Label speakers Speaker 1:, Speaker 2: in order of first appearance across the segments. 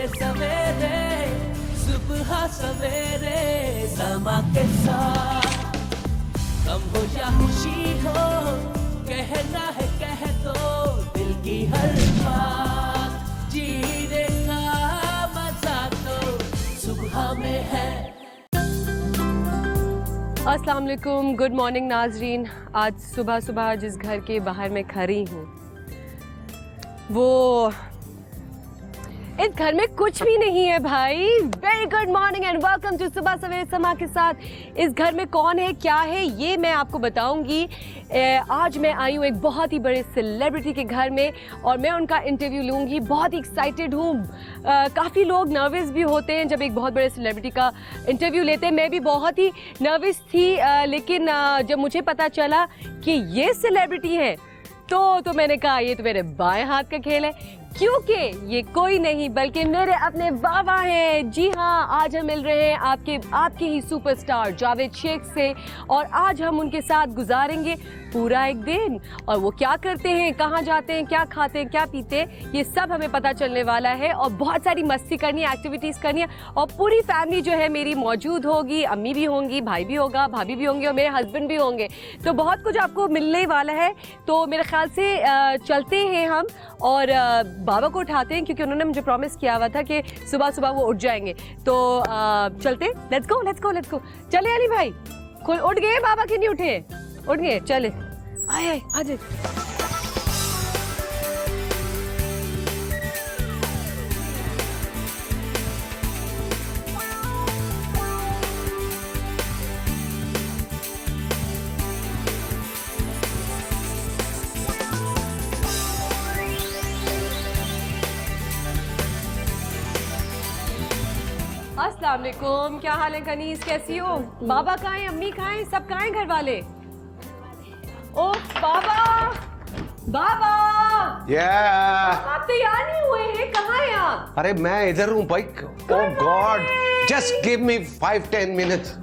Speaker 1: सवेरे सुबह सवेरे समा के साथ गम हो या खुशी हो कहना है कह दो दिल की हर बात जीने का मजा तो सुबह में है।
Speaker 2: अस्सलाम वालेकुम, गुड मॉर्निंग नाजरीन। आज सुबह सुबह जिस घर के बाहर मैं खड़ी हूँ वो इस घर में कुछ भी नहीं है भाई। Very good morning and welcome to सुबह सवेरे समा के साथ। इस घर में कौन है क्या है ये मैं आपको बताऊंगी। आज मैं आई हूँ एक बहुत ही बड़े सेलिब्रिटी के घर में और मैं उनका इंटरव्यू लूँगी। बहुत ही एक्साइटेड हूँ। काफ़ी लोग नर्वस भी होते हैं जब एक बहुत बड़े सेलिब्रिटी का इंटरव्यू लेते हैं। मैं भी बहुत ही नर्वस थी लेकिन जब मुझे पता चला कि ये सेलिब्रिटी है तो मैंने कहा ये तो मेरे बाएं हाथ का खेल है, क्योंकि ये कोई नहीं बल्कि मेरे अपने बाबा हैं। जी हाँ, आज हम मिल रहे हैं आपके ही सुपरस्टार जावेद शेख से और आज हम उनके साथ गुजारेंगे पूरा एक दिन। और वो क्या करते हैं, कहाँ जाते हैं, क्या खाते हैं, क्या पीते हैं, ये सब हमें पता चलने वाला है। और बहुत सारी मस्ती करनी है, एक्टिविटीज़ करनी है और पूरी फैमिली जो है मेरी मौजूद होगी। अम्मी भी होंगी, भाई भी होगा, भाभी भी होंगे और मेरे हस्बैंड भी होंगे। तो बहुत कुछ आपको मिलने वाला है। तो मेरे ख्याल से चलते हैं हम और बाबा को उठाते हैं क्योंकि उन्होंने मुझे प्रॉमिस किया हुआ था कि सुबह सुबह वो उठ जाएंगे। तो चलते, लेट्स गो। चले अली भाई, खुल उठ गए? बाबा क्यों नहीं उठे? उठ गए, चले आए आ जाए। अस्सलाम वालेकुम, क्या हाल है कनीस, कैसी हो? बाबा कहाँ हैं, अम्मी कहाँ हैं, सब कहाँ हैं घर वाले? ओ बाबा आप तैयार नहीं हुए हैं, कहाँ हैं आप?
Speaker 3: अरे मैं इधर हूँ भाई। Oh God, just give me 5-10 minutes.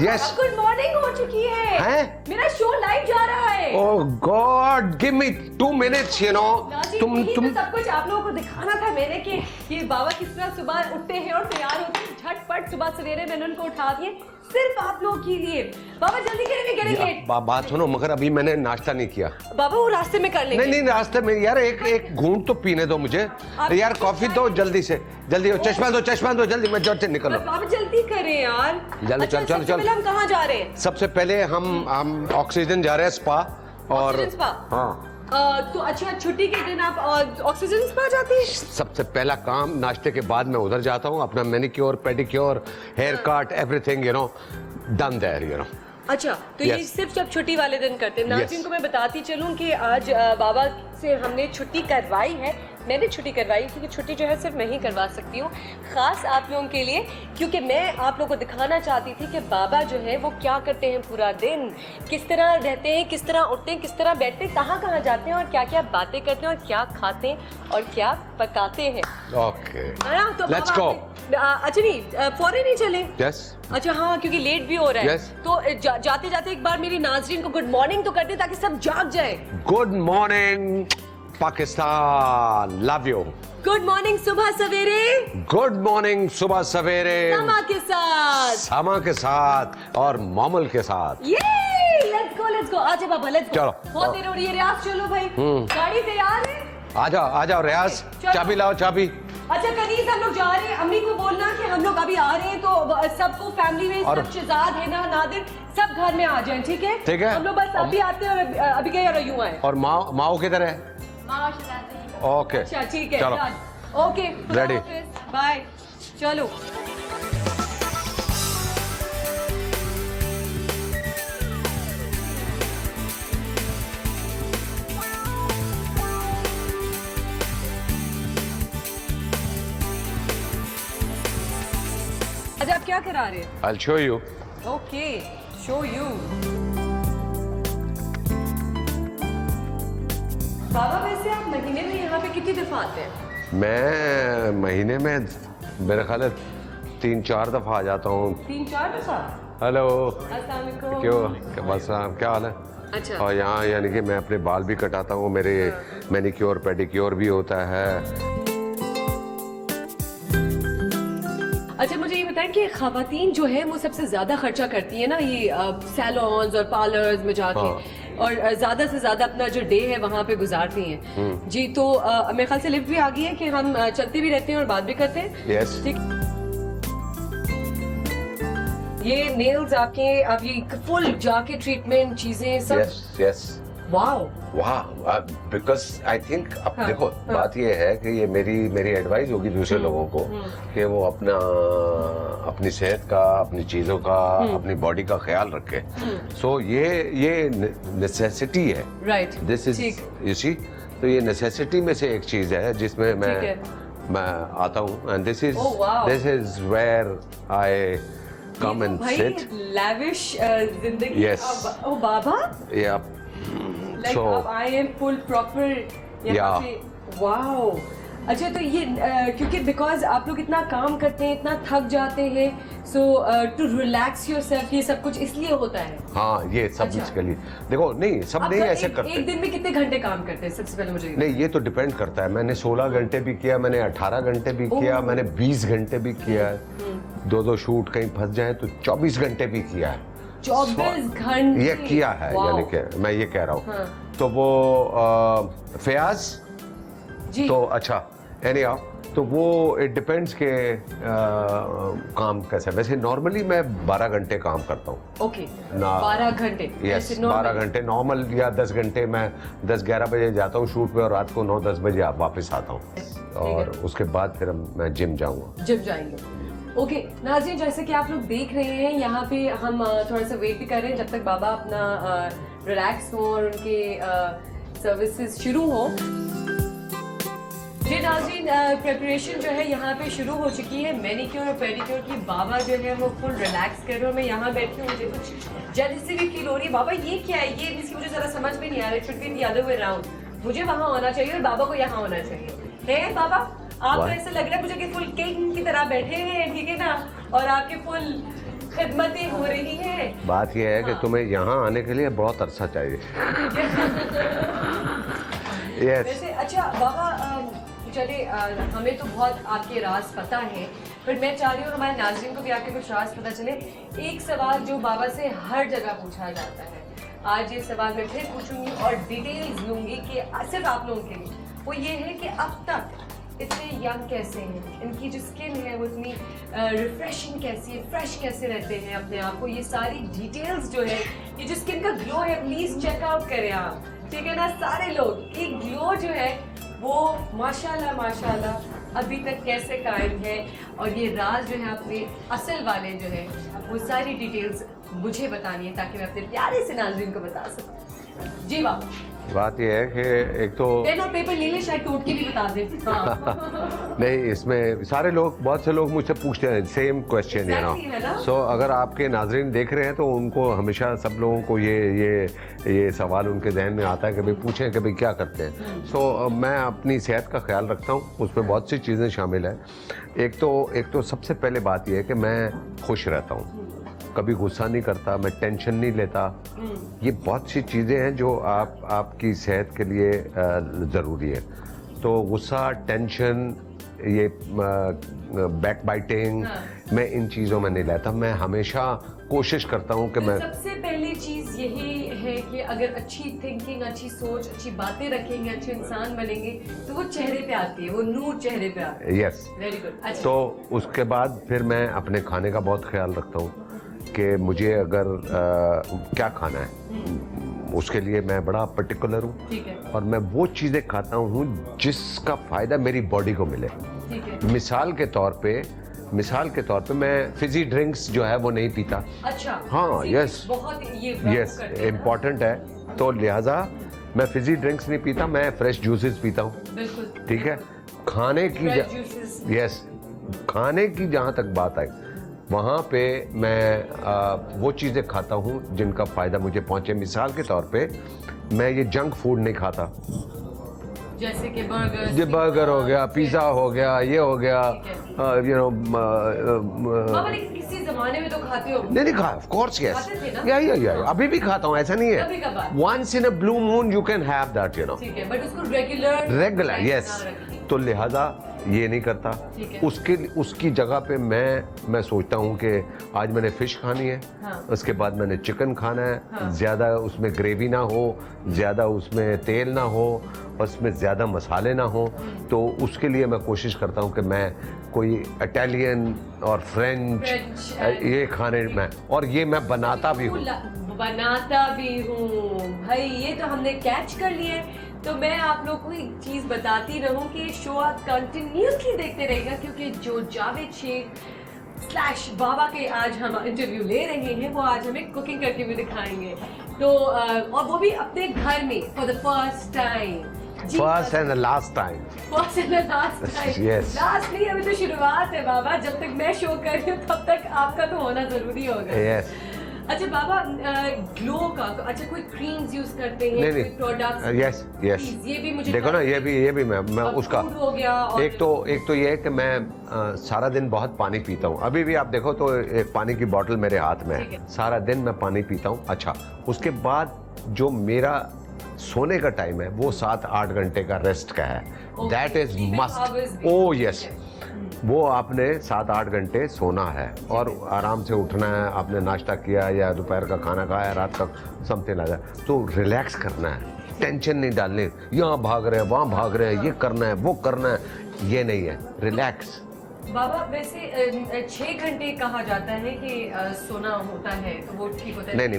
Speaker 3: Yes,
Speaker 2: good morning हो चुकी है। मेरा शो लाइव जा रहा है।
Speaker 3: Oh God, give me 2 minutes, you know. तुम
Speaker 2: सब कुछ आप लोगों को दिखाना था मैंने कि ये बाबा किस तरह सुबह उठते हैं और तैयार होते हैं झटपट सुबह सवेरे। मैंने उनको उठा दिए सिर्फ आप लोगों के लिए। बाबा जल्दी करेंगे।
Speaker 3: बात सुनो, मगर अभी मैंने नाश्ता नहीं किया।
Speaker 2: बाबा वो रास्ते में कर लेंगे।
Speaker 3: नहीं रास्ते में यार, एक घूंट तो पीने दो मुझे यार, कॉफी दो जल्दी से, जल्दी हो। चश्मा दो जल्दी, मैं जल्दी निकलो।
Speaker 2: बाबा जल्दी करें यार।
Speaker 3: जल्दी चल।
Speaker 2: हम कहाँ जा रहे हैं?
Speaker 3: सबसे पहले हम ऑक्सीजन जा रहे हैं, स्पा। और हाँ
Speaker 2: तो अच्छा, छुट्टी के दिन आप ऑक्सीजन स्पा जाते हैं?
Speaker 3: सबसे पहला काम नाश्ते के बाद मैं उधर जाता हूँ, अपना manicure pedicure hair cut everything you know done there you know.
Speaker 2: अच्छा, तो ये सिर्फ जब छुट्टी वाले दिन करते हैं। नाज़रीन को मैं बताती चलूँ कि आज बाबा से हमने छुट्टी करवाई है। मैंने छुट्टी करवाई क्योंकि छुट्टी जो है सिर्फ मैं ही करवा सकती हूँ, ख़ास आप लोगों के लिए, क्योंकि मैं आप लोगों को दिखाना चाहती थी कि बाबा जो है वो क्या करते हैं पूरा दिन, किस तरह रहते हैं, किस तरह उठते हैं, किस तरह बैठते हैं, कहाँ जाते हैं और क्या क्या बातें करते हैं और क्या खाते हैं और क्या पकाते हैं।
Speaker 3: ओके,
Speaker 2: तो
Speaker 3: लेट्स गो।
Speaker 2: अच्छा नहीं, फौरन नहीं चले?
Speaker 3: यस।
Speaker 2: अच्छा हाँ, क्योंकि लेट भी हो रहा है।
Speaker 3: yes.
Speaker 2: तो जाते जाते एक बार मेरी नाज़रीन को गुड मॉर्निंग तो कर दे ताकि सब जाग जाए।
Speaker 3: Good morning Pakistan, love you.
Speaker 2: Good morning सुबह सवेरे।
Speaker 3: गुड मॉर्निंग सुबह सवेरे समा के साथ और मोमल के साथ।
Speaker 2: ये लेट्स गो। आजा बाबा, लेट्स गो।
Speaker 3: चलो,
Speaker 2: बहुत देर हो रही है। रियाज चलो भाई, गाड़ी तैयार है?
Speaker 3: आ जाओ रियाज, चाबी लाओ, चाबी।
Speaker 2: अच्छा कनीज, हम लोग जा रहे हैं। अम्मी को बोलना कि हम लोग अभी आ रहे हैं, तो सबको फैमिली में सब शहजाद है ना, नादिर, सब घर में आ जाएं, ठीक है?
Speaker 3: ठीक है।
Speaker 2: हम लोग बस अभी आते हैं और अभी गए और यूं आए।
Speaker 3: और माओ किधर है? ओके,
Speaker 2: अच्छा ठीक है,
Speaker 3: चलो।
Speaker 2: Okay,
Speaker 3: ready,
Speaker 2: bye. चलो आज आप क्या करा रहे हैं?
Speaker 3: I'll show you.
Speaker 2: Okay, show you. बाबा वैसे आप महीने में यहाँ पे कितनी दफा आते हैं?
Speaker 3: मैं महीने में मेरे ख्याल है 3-4 दफा आ जाता हूँ।
Speaker 2: 3-4 दफा?
Speaker 3: हेलो,
Speaker 2: अस्सलाम वालेकुम।
Speaker 3: क्यों बस क्या हाल है?
Speaker 2: अच्छा।
Speaker 3: और यहाँ यानी कि मैं अपने बाल भी कटाता हूँ, मेरे मैनिक्योर पेडिक्योर भी होता है।
Speaker 2: हैं कि खवातीन जो है वो सबसे ज्यादा खर्चा करती है ना ये सैलून्स और पार्लर्स में जाके और ज्यादा से ज्यादा अपना जो डे है वहाँ पे गुजारती हैं। जी तो मेरे ख्याल से लिफ्ट भी आ गई है कि हम चलते भी रहते हैं और बात भी करते हैं।
Speaker 3: Yes.
Speaker 2: ठीक। ये नेल्स आपके अब ये फुल जाके ट्रीटमेंट चीजें सब।
Speaker 3: Yes, yes.
Speaker 2: वाओ।
Speaker 3: वाह, बिकॉज आई थिंक अब
Speaker 2: हाँ,
Speaker 3: देखो
Speaker 2: हाँ।
Speaker 3: बात ये है कि ये मेरी एडवाइस होगी दूसरे लोगों को कि वो अपनी सेहत का, अपनी चीजों का, अपनी बॉडी का ख्याल रखे। सो ये नेसेसिटी है।
Speaker 2: Right.
Speaker 3: This is you see, तो ये नेसेसिटी में से एक चीज है जिसमें मैं आता हूँ and this is where I come and sit.
Speaker 2: Lavish जिंदगी।
Speaker 3: Yes.
Speaker 2: ओ बाबा।
Speaker 3: या
Speaker 2: Like अब I am full proper यहाँ पे। वाओ। अच्छा तो ये क्योंकि बिकॉज आप लोग इतना काम करते हैं, इतना थक जाते हैं, सो टू रिलैक्स योरसेल्फ ये सब कुछ इसलिए होता है।
Speaker 3: हाँ, ये सब
Speaker 2: अच्छा।
Speaker 3: इसके लिए देखो नहीं सब नहीं ऐसे करते।
Speaker 2: एक दिन में कितने घंटे काम करते हैं सबसे पहले मुझे
Speaker 3: नहीं, ये तो डिपेंड करता है। मैंने 16 घंटे भी किया, मैंने 18 घंटे भी किया, मैंने 20 घंटे भी किया है। दो शूट कहीं फंस जाए तो 24 घंटे भी किया है।
Speaker 2: 24 घंटे
Speaker 3: ये किया है, यानी कि मैं ये कह रहा हूँ।
Speaker 2: हाँ।
Speaker 3: तो वो फयाज
Speaker 2: जी।
Speaker 3: तो अच्छा एनीहाउ तो वो इट डिपेंड्स के काम कैसा है। वैसे नॉर्मली मैं 12 घंटे काम करता हूँ।
Speaker 2: ओके 12 घंटे।
Speaker 3: यस 12 घंटे नॉर्मल, या 10 घंटे मैं 10-11 बजे जाता हूँ शूट पे और रात को 9-10 बजे वापस आता हूँ और उसके बाद फिर मैं जिम जाऊँगा।
Speaker 2: जिम जाएंगे। ओके नाज़रीन, जैसे कि आप लोग देख रहे हैं यहाँ पे हम थोड़ा सा वेट भी कर रहे हैं जब तक बाबा अपना रिलैक्स हो और उनके सर्विसेज शुरू हो। जी नाज़रीन, प्रिपरेशन जो है यहाँ पे शुरू हो चुकी है मैनीक्योर और पेडिक्योर की। बाबा जो है वो फुल रिलैक्स कर रहे हो। मैं यहाँ बैठी हूँ, मुझे कुछ जेलसी भी फील हो रही है। बाबा ये क्या है? ये इसकी मुझे जरा समझ में नहीं आ रहा है। It should be the other way around. मुझे वहाँ होना चाहिए और बाबा को यहाँ होना चाहिए। है बाबा, आप तो ऐसा लग रहा है मुझे कि फुल किंग की तरह बैठे हैं, ठीक है ना, और आपके फुल खिदमतें हो रही हैं।
Speaker 3: बात यह है कि तुम्हें यहाँ आने के लिए बहुत अरसा चाहिए।
Speaker 2: yes. वैसे अच्छा बाबा, चले हमें तो बहुत आपके राज पता है, पर मैं चाह रही हूँ हमारे नाज़रीन को भी आपके कुछ राज पता चले। एक सवाल जो बाबा से हर जगह पूछा जाता है, आज ये सवाल मैं फिर पूछूंगी और डिटेल्स लूंगी कि सिर्फ आप लोगों के लिए, वो ये है कि अब तक इतने यंग कैसे हैं, इनकी जो स्किन है वो इतनी रिफ्रेशिंग कैसी है, फ्रेश कैसे रहते हैं अपने आप को। ये सारी डिटेल्स जो है, ये जो स्किन का ग्लो है, प्लीज चेकआउट करें आप, ठीक है ना सारे लोग। ये ग्लो जो है वो माशाल्लाह माशाल्लाह अभी तक कैसे कायम है, और ये राज जो है अपने असल वाले जो है वो सारी डिटेल्स मुझे बतानी है ताकि मैं अपने प्यारे से नाज़रीन को बता सकूं। जी वाह।
Speaker 3: बात यह है कि एक तो
Speaker 2: पेन और पेपर ले ले, शायद टूट के भी बता दे। हाँ।
Speaker 3: नहीं, इसमें सारे लोग, बहुत से लोग मुझसे पूछते हैं सेम क्वेश्चन, यू नो। सो अगर आपके नाजरीन देख रहे हैं तो उनको हमेशा सब लोगों को ये सवाल उनके जहन में आता है कि भाई पूछें कि भाई क्या करते हैं। सो मैं अपनी सेहत का ख्याल रखता हूँ, उसमें बहुत सी चीज़ें शामिल हैं। एक तो सबसे पहले बात यह है कि मैं खुश रहता हूँ, कभी गुस्सा नहीं करता, मैं टेंशन नहीं लेता। ये बहुत सी चीज़ें हैं जो आपकी सेहत के लिए ज़रूरी है। तो गुस्सा, टेंशन, ये बैक बाइटिंग, मैं इन चीज़ों में नहीं लेता। मैं हमेशा कोशिश करता हूँ कि मैं
Speaker 2: सबसे पहली चीज़ यही है कि अगर अच्छी थिंकिंग, अच्छी सोच, अच्छी बातें रखेंगे, अच्छे इंसान बनेंगे तो वो चेहरे पे आती है, वो नूर चेहरे पे आता है।
Speaker 3: Yes,
Speaker 2: very good. अच्छा।
Speaker 3: तो उसके बाद फिर मैं अपने खाने का बहुत ख्याल रखता हूँ कि मुझे अगर क्या खाना है, उसके लिए मैं बड़ा पर्टिकुलर हूँ।
Speaker 2: ठीक है।
Speaker 3: और मैं वो चीज़ें खाता हूँ जिसका फ़ायदा मेरी बॉडी को मिले।
Speaker 2: ठीक है।
Speaker 3: मिसाल के तौर पे मैं फिजी ड्रिंक्स जो है वो नहीं पीता।
Speaker 2: अच्छा।
Speaker 3: हाँ, यस,
Speaker 2: बहुत
Speaker 3: यस, इम्पॉर्टेंट है। तो लिहाजा मैं फिजी ड्रिंक्स नहीं पीता, मैं फ्रेश जूसेस पीता हूँ।
Speaker 2: बिल्कुल।
Speaker 3: ठीक है। खाने की जहाँ तक बात आई, वहाँ पे मैं वो चीज़ें खाता हूँ जिनका फ़ायदा मुझे पहुँचे। मिसाल के तौर पे मैं ये जंक फूड नहीं खाता,
Speaker 2: जैसे कि बर्गर,
Speaker 3: ये बर्गर हो गया, पिज़्ज़ा हो गया, ये हो गया, यू नो।
Speaker 2: किसी ज़माने में तो खाते हो?
Speaker 3: नहीं खा, ऑफ कोर्स यस, या अभी भी खाता हूँ, ऐसा नहीं है। Once in a blue moon you can have that, you know.
Speaker 2: ठीक है, बट उसको रेगुलर
Speaker 3: यस। तो लिहाजा ये नहीं करता। उसकी जगह पे मैं सोचता हूँ कि आज मैंने फिश खानी है, उसके बाद मैंने चिकन खाना है, ज़्यादा उसमें ग्रेवी ना हो, ज़्यादा उसमें तेल ना हो, उसमें ज़्यादा मसाले ना हो। तो उसके लिए मैं कोशिश करता हूँ कि मैं कोई इटालियन और फ्रेंच ये खाने में, और ये मैं बनाता भी हूँ
Speaker 2: भाई। ये तो हमने कैच कर लिया। तो मैं आप लोग को एक चीज बताती रहूं कि शो आप कंटिन्यूसली देखते रहेगा, क्योंकि जो जावेद शेख / बाबा के आज हम इंटरव्यू ले रहे हैं, वो आज हमें कुकिंग करके भी दिखाएंगे। तो और वो भी अपने घर में for the first time.
Speaker 3: First and last time.
Speaker 2: First and last time. Last नहीं, अभी तो शुरुआत है बाबा। जब तक मैं शो कर रही हूँ तब तक आपका तो होना जरूरी होगा।
Speaker 3: यस।
Speaker 2: अच्छा बाबा, ग्लो का अच्छा कोई क्रीम्स यूज करते हैं?
Speaker 3: नहीं,
Speaker 2: प्रोडक्ट्स?
Speaker 3: Yes yes.
Speaker 2: ये भी मुझे
Speaker 3: देखो ना, ये भी मैं उसका
Speaker 2: हो गया। और
Speaker 3: एक तो ये है कि मैं सारा दिन बहुत पानी पीता हूँ। अभी भी आप देखो तो एक पानी की बोतल मेरे हाथ में है। सारा दिन मैं पानी पीता हूँ। अच्छा, उसके बाद जो मेरा सोने का टाइम है वो 7-8 घंटे का रेस्ट का है। That is must. O yes, वो आपने 7-8 घंटे सोना है और आराम से उठना है। आपने नाश्ता किया या दोपहर का खाना खाया, रात का समथिंग लाइक दैट, तो रिलैक्स करना है, टेंशन नहीं डालनी। यहाँ भाग रहे हैं, वहाँ भाग रहे हैं, ये करना है, वो करना है, ये नहीं है। रिलैक्स।
Speaker 2: बाबा वैसे 6 घंटे कहा जाता है कि सोना होता है, तो वो ठीक होता है?
Speaker 3: नहीं,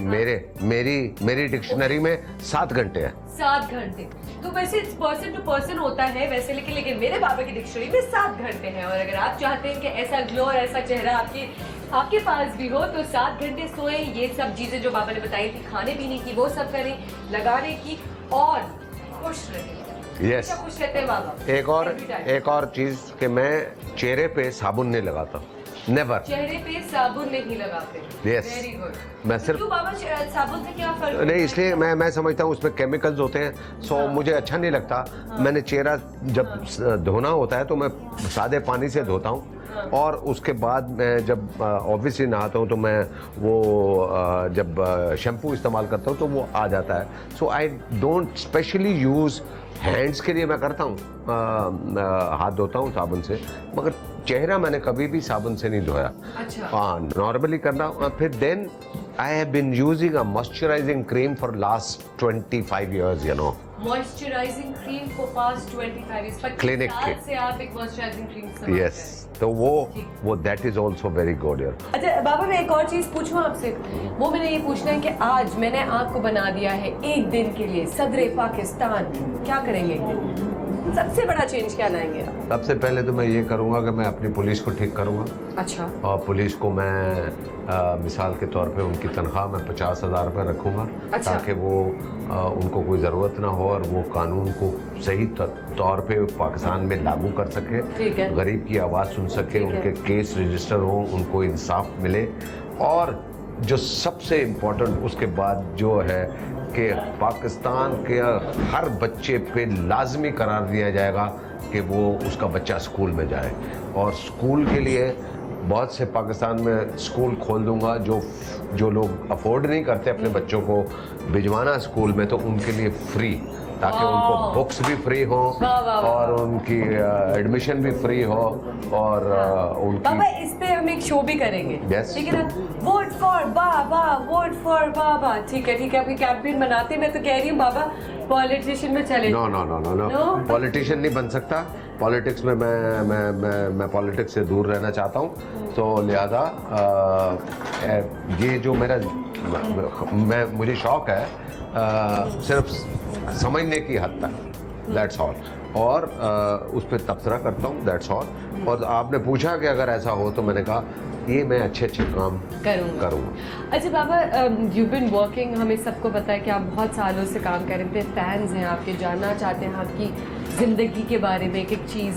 Speaker 3: मेरी डिक्शनरी में 7 घंटे है।
Speaker 2: 7 घंटे तो वैसे पर्सन टू पर्सन होता है वैसे, लेकिन मेरे बाबा की डिक्शनरी में 7 घंटे हैं। और अगर आप चाहते हैं कि ऐसा ग्लो और ऐसा चेहरा आपके पास भी हो, तो 7 घंटे सोएं। ये सब चीजें जो बाबा ने बताई थी खाने पीने की, वो सब करें, लगाने की, और खुश रहें।
Speaker 3: यस।
Speaker 2: खुश रहते हैं बाबा।
Speaker 3: एक और चीज कि मैं चेहरे पे साबुन नहीं लगाता। नेवर।
Speaker 2: चेहरे पे साबुन नहीं लगाते?
Speaker 3: यस।
Speaker 2: Very good.
Speaker 3: मैं सिर्फ
Speaker 2: क्यों बाबा, साबुन से क्या फर्क?
Speaker 3: नहीं, इसलिए मैं समझता हूँ उसमें केमिकल्स होते हैं। सो मुझे अच्छा नहीं लगता। मैंने चेहरा जब धोना होता है तो मैं सादे पानी से धोता हूँ, और उसके बाद मैं जब ऑब्वियसली नहाता हूँ तो मैं वो जब शैम्पू इस्तेमाल करता हूँ तो वो आ जाता है। So I don't specially use hands के लिए। मैं करता हूँ, हाथ धोता हूँ साबुन से, मगर चेहरा मैंने कभी भी साबुन से नहीं धोया।
Speaker 2: अच्छा।
Speaker 3: हाँ, नॉर्मली करना। फिर then I have been using a moisturising cream for last 25 years, you know.
Speaker 2: Moisturising cream for past 25 years। 25 साल से आप एक मॉइस्चराइजिंग क्रीम इस्तेमाल
Speaker 3: यस, तो वो that is also very good यार।
Speaker 2: अच्छा बाबा, मैं एक और चीज पूछूं आपसे। वो मैंने ये पूछना है कि आज मैंने आपको बना दिया है एक दिन के लिए सदर पाकिस्तान, क्या करेंगे? सबसे बड़ा चेंज क्या लाएंगे आप?
Speaker 3: सबसे पहले तो मैं ये करूँगा कि मैं अपनी पुलिस को ठीक करूँगा।
Speaker 2: अच्छा।
Speaker 3: और पुलिस को मैं मिसाल के तौर पे उनकी तनख्वाह मैं 50,000 रुपये रखूँगा।
Speaker 2: अच्छा।
Speaker 3: ताकि वो उनको कोई ज़रूरत ना हो और वो कानून को सही तौर पे पाकिस्तान में लागू कर सके।
Speaker 2: ठीक है।
Speaker 3: गरीब की आवाज़ सुन सके, उनके केस रजिस्टर हो, उनको इंसाफ मिले। और जो सबसे इम्पोर्टेंट उसके बाद जो है कि पाकिस्तान के हर बच्चे पे लाजमी करार दिया जाएगा कि वो उसका बच्चा स्कूल में जाए। और स्कूल के लिए बहुत से पाकिस्तान में स्कूल खोल दूंगा। जो लोग अफोर्ड नहीं करते अपने बच्चों को भिजवाना स्कूल में, तो उनके लिए फ्री, ताकि उनको बुक्स भी फ्री हो और उनकी एडमिशन भी फ्री हो। और उनकी
Speaker 2: बाबा इस पे हम एक शो भी करेंगे।
Speaker 3: Yes.
Speaker 2: ठीक है ना? वोट फॉर बाबा, वोट फॉर बाबा। ठीक है, आपकी कैंपेन बनाते। मैं तो कह रही हूँ बाबा पॉलिटिशियन में चले।
Speaker 3: नो, पॉलिटिशियन नहीं बन सकता। पॉलिटिक्स में मैं पॉलिटिक्स से दूर रहना चाहता हूँ। तो लिहाजा ये जो मुझे शौक है सिर्फ समझने की हद तक, दैट्स ऑल। और उस पर तबसरा करता हूँ, दैट्स ऑल। और आपने पूछा कि अगर ऐसा हो, तो मैंने कहा ये मैं अच्छे काम करूँगा।
Speaker 2: अच्छा बाबा, यू बिन वर्किंग, हमें सबको पता है कि आप बहुत सालों से काम कर रहे थे। फैंस हैं आपके, जानना चाहते हैं आपकी ज़िंदगी के बारे में एक एक चीज़।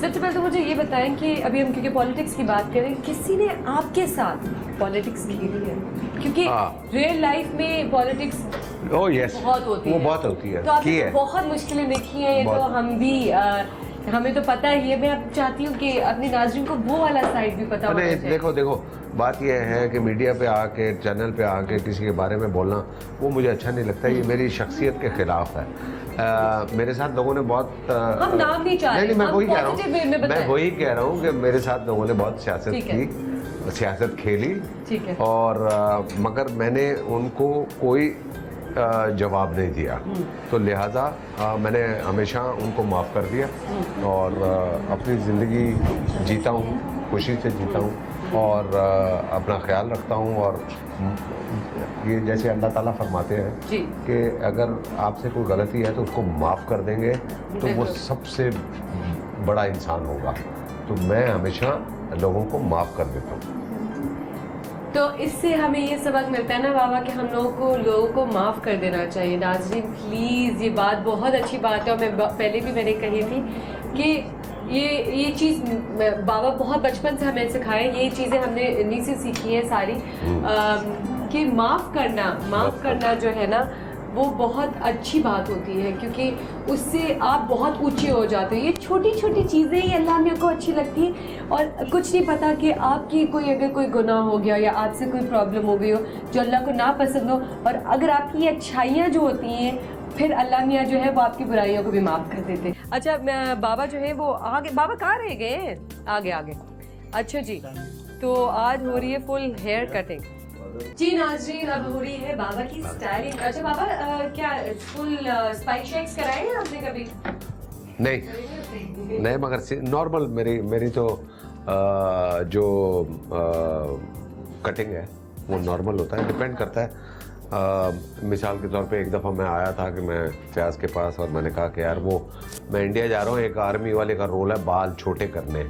Speaker 2: सबसे पहले तो मुझे ये बताएं कि अभी हम क्योंकि पॉलिटिक्स की बात करें, किसी ने आपके साथ पॉलिटिक्स खेली है? क्योंकि रियल लाइफ में पॉलिटिक्स बहुत होती है।
Speaker 3: वो बहुत होती है।
Speaker 2: तो आपने बहुत मुश्किलें देखी हैं। तो हम भी हमें तो पता ही है। मैं अब चाहती हूँ कि अपने नाज़रीन को वो वाला साइड भी पता होना चाहिए।
Speaker 3: देखो बात यह है कि मीडिया पे आके, चैनल पे आके किसी के बारे में बोलना वो मुझे अच्छा नहीं लगता, ये मेरी शख्सियत के ख़िलाफ़ है। मेरे साथ लोगों ने बहुत
Speaker 2: हम नाम नहीं चाह रहे,
Speaker 3: नहीं, मैं वही कह रहा हूँ कि मेरे साथ लोगों ने बहुत सियासत खेली,
Speaker 2: ठीक है,
Speaker 3: और मगर मैंने उनको कोई जवाब नहीं दिया, तो लिहाजा मैंने हमेशा उनको माफ़ कर दिया और अपनी ज़िंदगी जीता हूँ, खुशी से जीता हूँ और अपना ख्याल रखता हूँ। और ये जैसे अल्लाह ताला फरमाते हैं कि अगर आपसे कोई गलती है तो उसको माफ़ कर देंगे तो वो सबसे बड़ा इंसान होगा। तो मैं हमेशा लोगों को माफ़ कर देता हूँ।
Speaker 2: तो इससे हमें ये सबक मिलता है ना बाबा कि हम लोगों को माफ़ कर देना चाहिए। नाज़रीन प्लीज़, ये बात बहुत अच्छी बात है और मैं पहले भी मैंने कही थी कि ये चीज़ बाबा बहुत बचपन से हमें सिखाए, ये चीज़ें हमने इन्हीं से सीखी है सारी, कि माफ़ करना जो है ना वो बहुत अच्छी बात होती है, क्योंकि उससे आप बहुत ऊंचे हो जाते हो। ये छोटी छोटी चीज़ें ही अल्लाह मेरे को अच्छी लगती है, और कुछ नहीं पता कि आपकी अगर कोई गुनाह हो गया या आपसे कोई प्रॉब्लम हो गई हो जो अल्लाह को ना पसंद हो, और अगर आपकी ये अच्छाइयाँ जो होती हैं फिर अल्लाह मियाँ जो है वो आपकी बुराइयों को भी माफ़ कर देते हैं। अच्छा, बाबा जो है वो आगे, बाबा कहाँ रह गए हैं? आगे। अच्छा जी, तो आज हो रही है फुल हेयर कटिंग जी नाज़रीन, अब हो रही है बाबा की स्टाइलिंग। अच्छा बाबा, क्या फुल स्पाइक शेक्स कराए हैं आपने कभी?
Speaker 3: नहीं, मगर नॉर्मल मेरी तो जो कटिंग है वो नॉर्मल होता है, डिपेंड करता है। मिसाल के तौर पे एक दफ़ा मैं आया था कि मैं फयाज के पास, और मैंने कहा कि यार वो मैं इंडिया जा रहा हूँ, एक आर्मी वाले का रोल है बाल छोटे करने।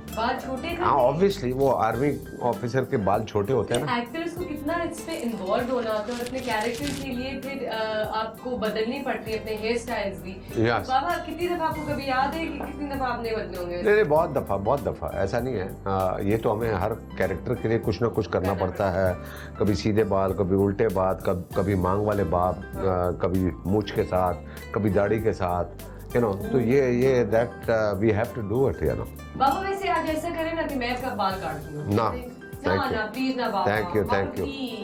Speaker 3: हाँ, ऑब्वियसली वो आर्मी ऑफिसर के बाल छोटे होते हैं ना।
Speaker 2: एक्टर्स को कितना इसमें इन्वॉल्व होना होता है और अपने कैरेक्टर के लिए फिर आपको बदलनी पड़ती है अपने हेयर स्टाइल्स भी। बाबा कितनी दफ़ा आपको कभी याद है कि कितनी दफ़ा आपने बदले होंगे?
Speaker 3: नहीं, बहुत दफ़ा, ऐसा नहीं है। ये तो हमें हर कैरेक्टर के लिए कुछ ना कुछ करना पड़ता है, कभी सीधे बाल, कभी उल्टे बाल, कभी मांग वाले बाल, कभी मूछ के साथ, कभी दाढ़ी के साथ, यू नो। तो ये that we have to do it, you know.
Speaker 2: बाबा वैसे आज ऐसा करें ना कि मैं आपका बाल काटती हूँ ना।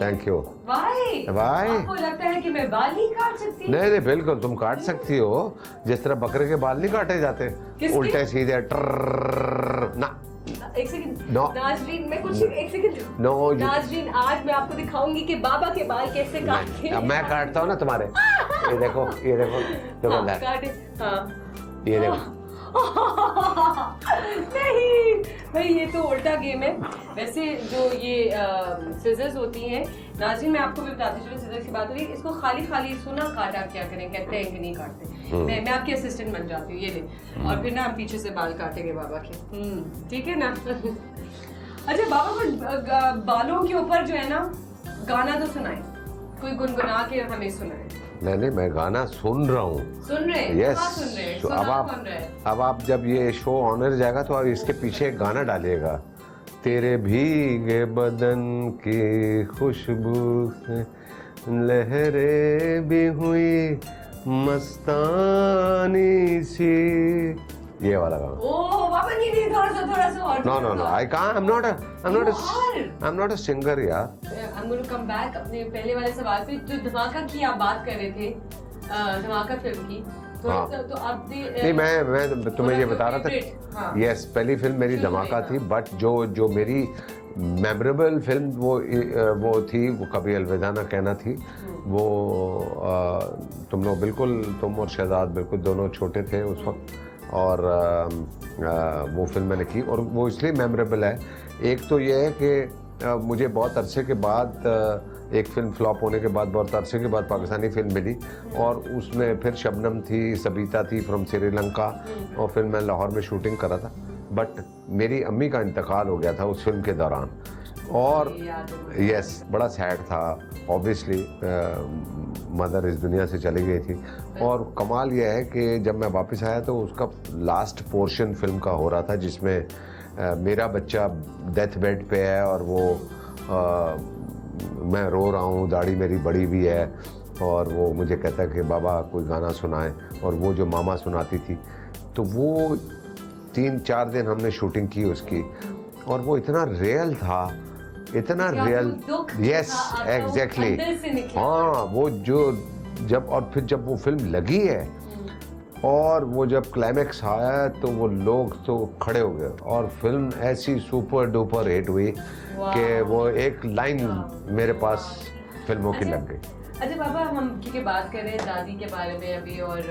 Speaker 3: Thank you.
Speaker 2: Why? आपको लगता है कि मैं बाल नहीं काट सकती?
Speaker 3: नहीं, बिल्कुल तुम काट सकती हो, जिस तरह बकरे के बाल नहीं काटे जाते, उल्टे सीधे ना।
Speaker 2: एक सेकंड नाज़रीन, मैं कुछ एक सेकंड नाज़रीन, आज मैं आपको दिखाऊंगी कि बाबा के बाल कैसे काटते हैं।
Speaker 3: मैं काटता हूँ ना तुम्हारे। ये देखो
Speaker 2: काटे। हाँ,
Speaker 3: ये देखो।
Speaker 2: नहीं भाई, ये तो उल्टा गेम है। वैसे जो ये सिजर्स होती हैं नाज़रीन, मैं आपको भी बताती हूँ, सिजर्स की बात हो रही है, इसको खाली इसको ना काटा क्या करें, कहते हैं कि नहीं काटते। मैं आपकी असिस्टेंट बन जाती हूँ, ये ले, और फिर ना हम पीछे से बाल काटेंगे बाबा के। ठीक है ना? अच्छा बाबा को बालों के ऊपर जो है ना गाना तो सुनाए, कोई गुनगुना के हमें सुनाए।
Speaker 3: नहीं, मैं गाना सुन रहा हूँ।
Speaker 2: सुन रहे हैं?
Speaker 3: यस।
Speaker 2: तो
Speaker 3: अब आप जब ये शो ऑनर जाएगा तो आप इसके पीछे एक गाना डालिएगा, तेरे भीगे बदन की खुशबू से लहरें भी हुई मस्तानी सी, ये वाला गाना।
Speaker 2: ओह बाबा, नहीं थोड़ा सा और।
Speaker 3: No, I can't. I'm not a singer, यार।
Speaker 2: I'm going to come back अपने पहले वाले सवाल पे, जो धमाका की आप बात कर रहे थे, धमाका फिल्म की, तो आप
Speaker 3: नहीं, मैं तुम्हें ये बता रहा था। यस, पहली फिल्म मेरी धमाका थी, बट जो मेरी मेमोरेबल फिल्म वो थी, वो कभी अलविदा ना कहना थी। वो तुम लोग बिल्कुल, तुम और शहजाद बिल्कुल दोनों छोटे थे उस वक्त, और वो फिल्म मैंने की, और वो इसलिए मेमोरेबल है। एक तो ये है कि मुझे बहुत अरसे के बाद, एक फिल्म फ्लॉप होने के बाद बहुत अरसे के बाद पाकिस्तानी फिल्म मिली, और उसमें फिर शबनम थी, सबीता थी फ्रॉम श्रीलंका, और फिर मैं लाहौर में शूटिंग कर रहा था। बट मेरी अम्मी का इंतकाल हो गया था उस फिल्म के दौरान, और यस, बड़ा सैड था। ऑब्वियसली मदर इस दुनिया से चली गई थी, और कमाल यह है कि जब मैं वापस आया तो उसका लास्ट पोर्शन फिल्म का हो रहा था, जिसमें मेरा बच्चा डेथ बेड पे है, और वो मैं रो रहा हूँ, दाढ़ी मेरी बड़ी भी है, और वो मुझे कहता है कि बाबा कोई गाना सुनाए, और वो जो मामा सुनाती थी। तो वो 3-4 दिन हमने शूटिंग की उसकी, और वो इतना रियल था, इतना
Speaker 2: क्या
Speaker 3: रियल,
Speaker 2: दुख
Speaker 3: यस
Speaker 2: था आपका, वो
Speaker 3: एग्जैक्टली,
Speaker 2: अंदर से निकला।
Speaker 3: हाँ वो जो जब और फिर जब वो फिल्म लगी है और वो जब क्लाइमेक्स आया तो वो लोग तो खड़े हो गए और फिल्म ऐसी सुपर डुपर हिट हुई कि वो एक लाइन मेरे पास फिल्मों की लग गई।
Speaker 2: अच्छा बाबा, हम क्योंकि बात कर रहे हैं दादी के बारे में अभी, और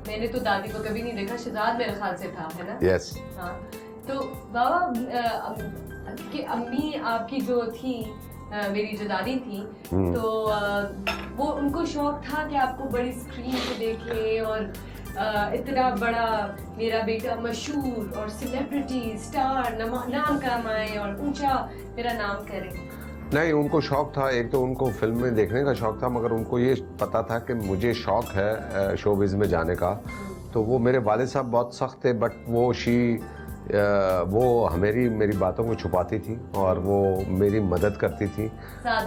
Speaker 2: मैंने तो दादी को कभी नहीं देखा, शहजाद मेरे ख्याल से था, है ना?
Speaker 3: यस।
Speaker 2: हाँ, तो बाबा कि अम्मी आपकी जो थी, मेरी जो दादी थी, तो वो उनको शौक था कि आपको बड़ी स्क्रीन पे देखें और इतना बड़ा मेरा बेटा मशहूर और सेलिब्रिटी स्टार नाम कमाए और ऊंचा मेरा नाम करे।
Speaker 3: नहीं, उनको शौक था, एक तो उनको फिल्म में देखने का शौक था, मगर उनको ये पता था कि मुझे शौक है शोबिज़ में जाने का। तो वो मेरे वालिद साहब बहुत सख्त थे, बट वो मेरी बातों को छुपाती थी और वो मेरी मदद करती थी,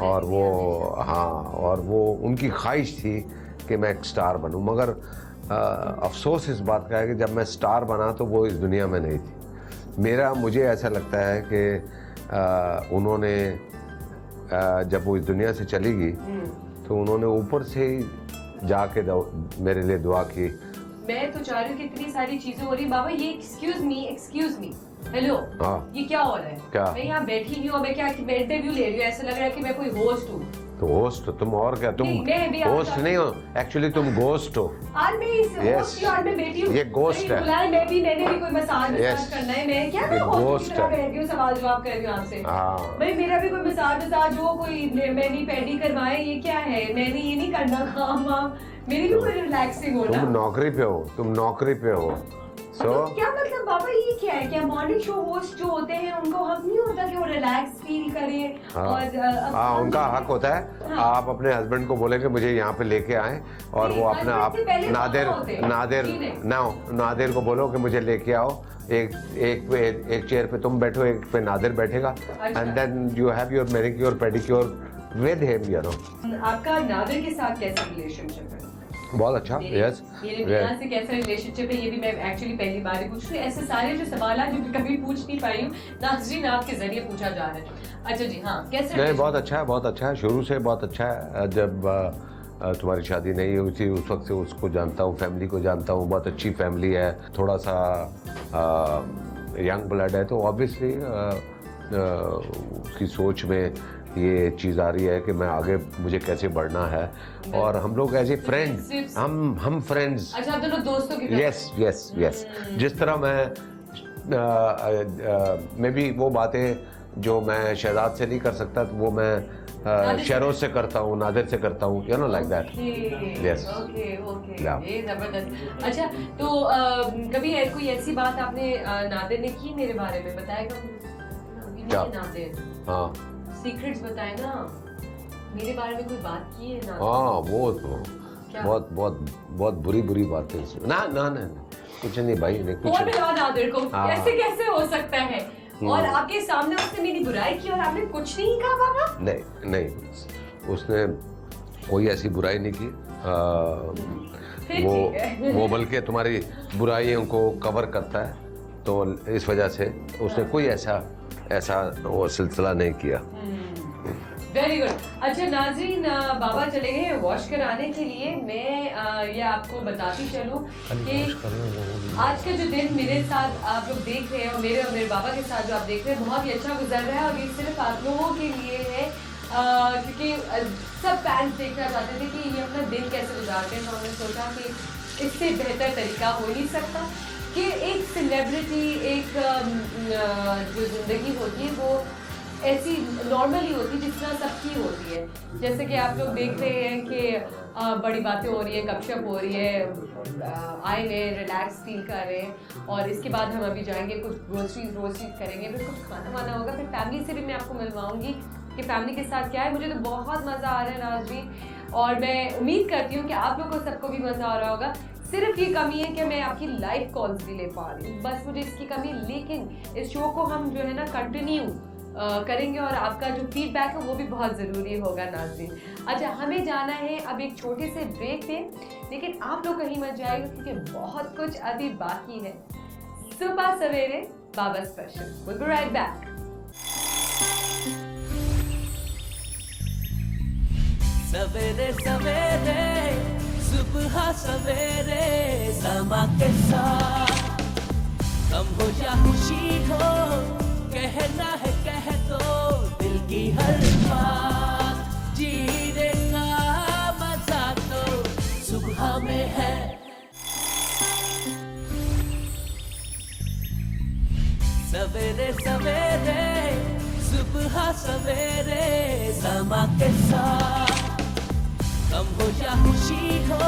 Speaker 3: और वो हाँ, और वो उनकी ख्वाहिश थी कि मैं एक स्टार बनूं। मगर अफसोस इस बात का है कि जब मैं स्टार बना तो वो इस दुनिया में नहीं थी। मुझे ऐसा लगता है कि उन्होंने जब वो इस दुनिया से चली गई तो उन्होंने ऊपर से ही जाके मेरे लिए दुआ की।
Speaker 2: मैं तो चाह रही हूँ कि इतनी सारी चीजें हो रही बाबा, ये एक्सक्यूज मी हेलो, ये क्या हो रहा है?
Speaker 3: क्या?
Speaker 2: मैं यहाँ बैठी हुई हूँ, मैं क्या इंटरव्यू ले रही हूँ, ऐसा लग रहा है कि मैं कोई होस्ट हूँ।
Speaker 3: तो होस्ट तुम, और क्या तुम होस्ट नहीं हो, एक्चुअली तुम गोस्ट हो।
Speaker 2: आज मैं इस होस्ट की आज मैं बैठी हूँ,
Speaker 3: ये गोस्ट है।
Speaker 2: मैंने भी कोई मसाज करना है, मैं क्या
Speaker 3: गोस्ट है,
Speaker 2: बैठी हूँ सवाल जवाब कर रही हूँ आपसे। भाई मेरा भी कोई मसाज हो, कोई मैंने पेडी करवाए, ये क्या है? मैंने ये नहीं करना काम वाम, मेरी भी कोई रिलैक्सिंग हो ना।
Speaker 3: तुम नौकरी पे हो।
Speaker 2: तो क्या मतलब बाबा, ये क्या है? क्या मॉर्निंग शो होस्ट जो होते हैं उनको हक नहीं होता कि वो रिलैक्स फील करें? और
Speaker 3: उनका हक होता है। आप अपने हस्बैंड को बोलेंगे मुझे यहाँ पे लेके आए, और वो अपना आप नादिर को बोलो कि मुझे लेके आओ, एक चेयर पे तुम बैठो, एक पे नादिर बैठेगा, and then you have your manicure pedicure with him, you know.
Speaker 2: आपका नादिर के साथ कैसा रिलेशनशिप है?
Speaker 3: बहुत अच्छा। यस,
Speaker 2: मेरे मियां से कैसा रिलेशनशिप है, ये भी मैं एक्चुअली पहली बार ही पूछ रही हूँ। ऐसे सारे जो सवाल हैं जो कभी पूछ नहीं पाई हूँ, नाज़रीन आपके जरिए पूछा जा रहा है। अच्छा जी, हाँ, कैसे?
Speaker 3: नहीं, बहुत अच्छा है, शुरू से बहुत अच्छा है। जब तुम्हारी शादी नहीं हुई थी उस वक्त से उसको जानता हूँ, फैमिली को जानता हूँ, बहुत अच्छी फैमिली है, थोड़ा सा यंग ब्लड है, तो ऑब्वियसली उसकी सोच में ये चीज़ आ रही है कि मैं आगे मुझे कैसे बढ़ना है, और हम लोग एज ए फ्रेंड, हम फ्रेंड्स।
Speaker 2: अच्छा, आप दोनों दोस्तों की तरह?
Speaker 3: यस। जिस तरह मैं भी वो बातें जो मैं शहजाद से नहीं कर सकता, तो वो मैं शहरों से करता हूँ, नादिर से करता हूँ, you know, like that. Yes,
Speaker 2: okay, ये जबरदस्त। अच्छा, तो कभी कोई ऐसी बात आपने नादिर ने की मेरे बारे में? बताएगा नादिर? हाँ, सीक्रेट्स बताए ना, मेरे बारे में कोई बात की है ना?
Speaker 3: हाँ, वो तो बहुत बुरी बात है इसमें। ना कुछ नहीं भाई, नहीं कुछ
Speaker 2: नहीं। नादिर को कैसे हो सकता है? और आपके सामने उसने मेरी बुराई की और आपने कुछ नहीं कहा बाबा?
Speaker 3: नहीं, उसने कोई ऐसी बुराई नहीं की। वो बल्कि तुम्हारी बुराइयों को कवर करता है, तो इस वजह से उसने कोई ऐसा वो सिलसिला नहीं किया।
Speaker 2: Very good. अच्छा नाज़रीन, बाबा चले गए वॉश कराने के लिए। मैं ये आपको बताती चलूं कि आज का जो दिन मेरे साथ आप लोग देख रहे हैं और मेरे बाबा के साथ जो आप देख रहे हैं, बहुत ही अच्छा गुजर रहा है, और ये सिर्फ आप लोगों के लिए है, क्योंकि सब फैंस देखना चाहते थे कि ये अपना दिन कैसे गुजारते हैं, तो हमने सोचा कि इससे बेहतर तरीका हो नहीं सकता कि एक सेलिब्रिटी, एक जो ज़िंदगी होती है वो ऐसी नॉर्मली होती है जिस तरह सबकी होती है। जैसे कि आप लोग देख रहे हैं कि बड़ी बातें हो रही है, गपशप हो रही है, आए हुए रिलैक्स फील कर रहे हैं, और इसके बाद हम अभी जाएंगे कुछ ग्रोसरीज करेंगे, फिर कुछ खाना वाना होगा, फिर फैमिली से भी मैं आपको मिलवाऊंगी कि फैमिली के साथ क्या है। मुझे तो बहुत मज़ा आ रहा है नाज़रीन, और मैं उम्मीद करती हूँ कि आप लोग को सबको भी मज़ा आ रहा होगा। सिर्फ ये कमी है कि मैं आपकी लाइव कॉल्स भी ले पा रही हूँ, बस मुझे इसकी कमी है, लेकिन इस शो को हम जो है ना कंटिन्यू करेंगे, और आपका जो फीडबैक है वो भी बहुत ज़रूरी होगा नाज़रीन। अच्छा, हमें जाना है अब एक छोटे से ब्रेक पे, लेकिन आप लोग कहीं मत जाएगा क्योंकि बहुत कुछ अभी बाकी है। सुबह सवेरे बाबा special, we'll be right back।
Speaker 1: सवेरे सवेरे सुबह सवेरे समा के साथ कम हो या खुशी हो कहना है कह दो दिल की हर बात जीने का मजा तो सुबह में है सवेरे सवेरे सुबह सवेरे समा के साथ कम हो या खुशी हो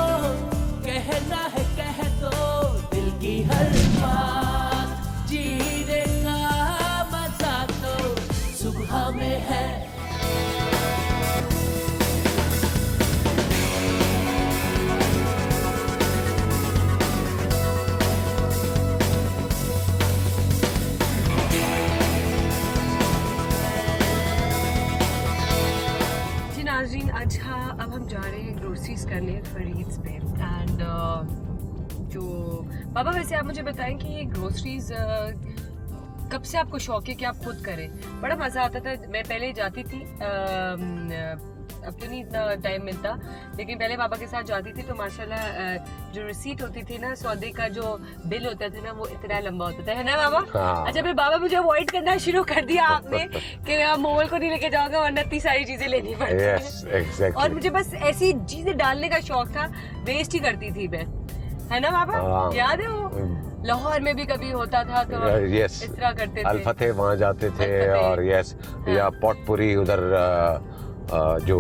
Speaker 1: कहना है कह दो दिल की हर बात जीने का मजा तो सुबह में है
Speaker 2: नाज़रीन, अच्छा अब हम जा रहे हैं ग्रोसरीज करने फरीड्स पे एंड जो बाबा वैसे आप मुझे बताएं कि ये ग्रोसरीज कब से आपको शौक है कि आप खुद करें? बड़ा मज़ा आता था। मैं पहले जाती थी, अब तो नहीं इतना टाइम मिलता, लेकिन पहले पापा के साथ जाती थी तो माशाल्लाह जो रिसीट होती थी ना, सौदे का जो बिल होता था ना, वो इतना लंबा होता था, है ना बाबा?
Speaker 3: हाँ।
Speaker 2: अच्छा फिर बाबा मुझे अवॉइड करना शुरू कर दिया आपने कि आप मोबाइल को नहीं लेके जाओगे वरना इतनी सारी चीजें लेनी पड़ती है।
Speaker 3: exactly.
Speaker 2: और मुझे बस ऐसी चीजें डालने का शौक था, वेस्ट ही करती थी मैं, है ना बाबा? याद है वो लाहौर में भी कभी होता था तो इस तरह करते थे।
Speaker 3: अल-फतेह वहाँ जाते थे और या पॉटपुरी उधर जो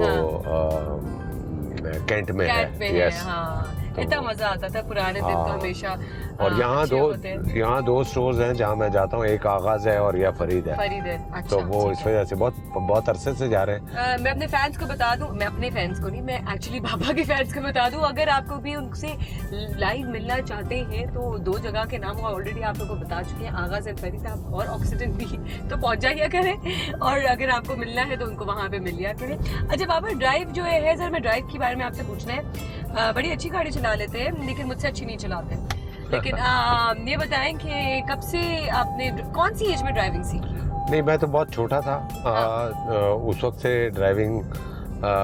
Speaker 3: कैंट में है।
Speaker 2: हाँ, इतना मजा आता था पुराने दिन तो हमेशा।
Speaker 3: और यहाँ दो स्टोर्स हैं जहाँ मैं जाता हूँ, एक आगाज है और या फरीद है।
Speaker 2: अच्छा,
Speaker 3: तो वो इस वजह से बहुत अरसे से जा रहे हैं।
Speaker 2: मैं अपने फैंस को बता दूं, मैं अपने फैंस को नहीं, मैं एक्चुअली बाबा के फैंस को बता दूं, अगर आपको भी उनसे लाइव मिलना चाहते हैं तो दो जगह के नाम ऑलरेडी आप लोगों को बता चुके हैं, आगाज एंड फरीद। आप और ऑक्सीजन भी तो पहुंच जाइए करें, और अगर आपको मिलना है तो उनको वहाँ पे मिल लिया करें। अच्छा बाबा, ड्राइव जो है सर, मैं ड्राइव के बारे में आपसे पूछना है। बड़ी अच्छी गाड़ी चला लेते हैं लेकिन मुझसे अच्छी नहीं चलाते, लेकिन ये बताएं कि कब से आपने कौन सी एज में ड्राइविंग सीखी?
Speaker 3: नहीं, मैं तो बहुत छोटा था। उस वक्त से ड्राइविंग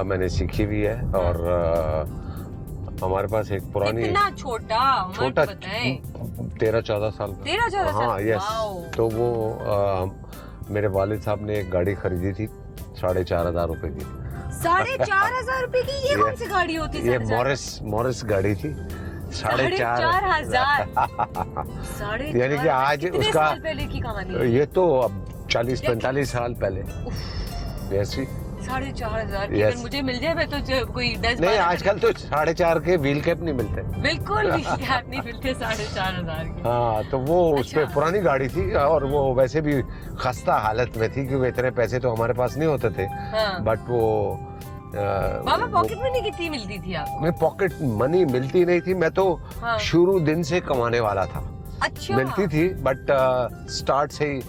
Speaker 3: मैंने सीखी भी है। और हमारे पास एक पुरानी
Speaker 2: इतना छोटा
Speaker 3: 13-14 साल का।
Speaker 2: 13-14 साल?
Speaker 3: हाँ, यस। तो वो मेरे वालिद साहब ने एक गाड़ी खरीदी थी 4,500 रुपए की।
Speaker 2: 4,500 रुपए की? ये कौन सी गाड़ी होती है?
Speaker 3: ये मॉरिस गाड़ी थी।
Speaker 2: 4,500
Speaker 3: यानी कि आज उसका
Speaker 2: साल पहले की कहानी है।
Speaker 3: ये तो अब 40-45 साल पहले। ऐसी
Speaker 2: 4,500 की अगर मुझे मिल जाए, मैं तो कोई 10
Speaker 3: नहीं, आजकल तो 4.5 के व्हील कैप नहीं मिलते।
Speaker 2: बिल्कुल व्हील कैप नहीं मिलते 4,500 की।
Speaker 3: हाँ, तो वो उसमें पुरानी गाड़ी थी और वो वैसे भी खस्ता हालत में थी क्योंकि इतने पैसे तो हमारे पास नहीं होते थे। बट वो
Speaker 2: बाबा पॉकेट मनी कितनी मिलती थी आपको?
Speaker 3: मैं पॉकेट मनी मिलती नहीं थी, मैं तो शुरू दिन से कमाने वाला था।
Speaker 2: अच्छा।
Speaker 3: मिलती थी बट स्टार्ट से ही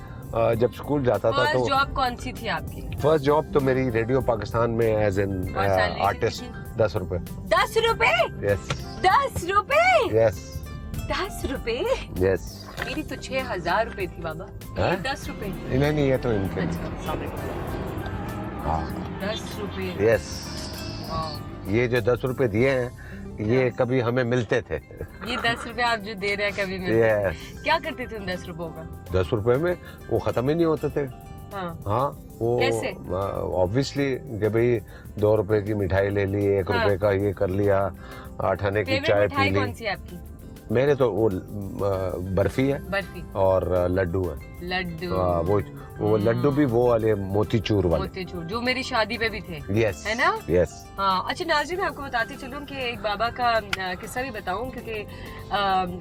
Speaker 3: जब स्कूल जाता था तो।
Speaker 2: जॉब कौन सी थी आपकी?
Speaker 3: फर्स्ट जॉब तो मेरी रेडियो पाकिस्तान में एज एन आर्टिस्ट। 10 रुपए।
Speaker 2: 10 रुपए?
Speaker 3: यस।
Speaker 2: 10 रुपए?
Speaker 3: यस।
Speaker 2: 10 रुपए?
Speaker 3: यस।
Speaker 2: मेरी तो 6,000 रुपए थी बाबा। 10 रुपए?
Speaker 3: नहीं, ये तो इनके।
Speaker 2: हाँ, 10 रुपए।
Speaker 3: यस। ये जो 10 रुपए दिए हैं, ये कभी हमें मिलते थे।
Speaker 2: ये 10 रुपए आप जो दे रहे हैं कभी मिलते थे? क्या करते थे उन 10 रुपयों का?
Speaker 3: 10 रुपए में वो खत्म ही नहीं होते थे। हाँ, वो
Speaker 2: कैसे?
Speaker 3: ऑब्वियसली कि भाई 2 रुपए की मिठाई ले ली, 1 रुपए का ये कर लिया, 8 आने की चाय पी ली।
Speaker 2: कौन सी आपकी?
Speaker 3: मेरे तो वो बर्फी है और लड्डू है।
Speaker 2: लड्डू?
Speaker 3: वो लड्डू भी वो वाले मोतीचूर वाले।
Speaker 2: मोतीचूर जो मेरी शादी पे भी थे।
Speaker 3: यस।
Speaker 2: है ना?
Speaker 3: यस।
Speaker 2: हाँ। अच्छा नाज़रीन, मैं आपको बताती चलूं कि एक बाबा का किस्सा भी बताऊं, क्योंकि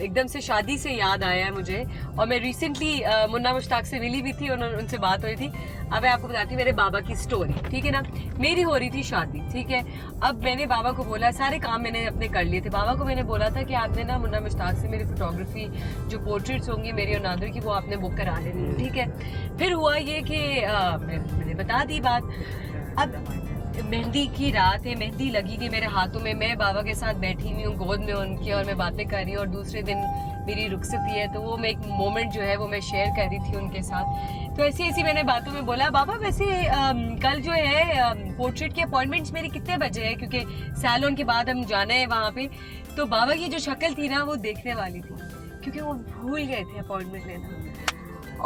Speaker 2: एकदम से शादी से याद आया है मुझे, और मैं रिसेंटली मुन्ना मुश्ताक से मिली भी थी और उनसे बात हुई थी। अब मैं आपको बताती हूँ मेरे बाबा की स्टोरी, ठीक है ना? मेरी हो रही थी शादी, ठीक है। अब मैंने बाबा को बोला, सारे काम मैंने अपने कर लिए थे। बाबा को मैंने बोला था कि आपने ना मुन्ना मुश्ताक से मेरी फोटोग्राफी जो पोर्ट्रेट्स होंगी मेरी और नादर की, वो आपने बुक करा लेनी, ठीक है। फिर हुआ ये कि मैंने बता दी बात। अब मेहंदी की रात है, मेहंदी लगी थी मेरे हाथों में, मैं बाबा के साथ बैठी हुई हूँ गोद में उनके और मैं बातें कर रही हूँ, और दूसरे दिन मेरी रुखसती है, तो वो मैं एक मोमेंट जो है वो मैं शेयर कर रही थी उनके साथ। तो ऐसी ऐसी मैंने बातों में बोला, बाबा वैसे कल जो है पोर्ट्रेट की अपॉइंटमेंट्स मेरी कितने बजे है, क्योंकि सैलून के बाद हम जाना है वहाँ पे। तो बाबा की जो शक्ल थी ना वो देखने वाली थी, क्योंकि वो भूल गए थे अपॉइंटमेंट लेना।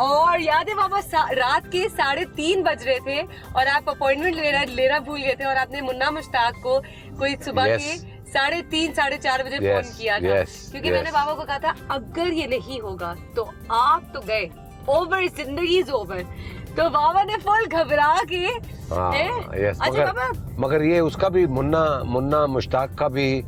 Speaker 2: और याद है बाबा रात के 3:30 बज रहे थे और आप अपॉइंटमेंट लेना भूल गए थे, और आपने मुन्ना मुश्ताक को कोई सुबह के 3:30 4:30 बजे फोन किया था, क्योंकि मैंने बाबा को कहा था अगर ये नहीं होगा तो आप तो गए, ओवर, जिंदगी इज ओवर। तो बाबा ने फुल घबरा के
Speaker 3: अच्छा बाबा, मगर ये उसका भी मुन्ना मुश्ताक का भी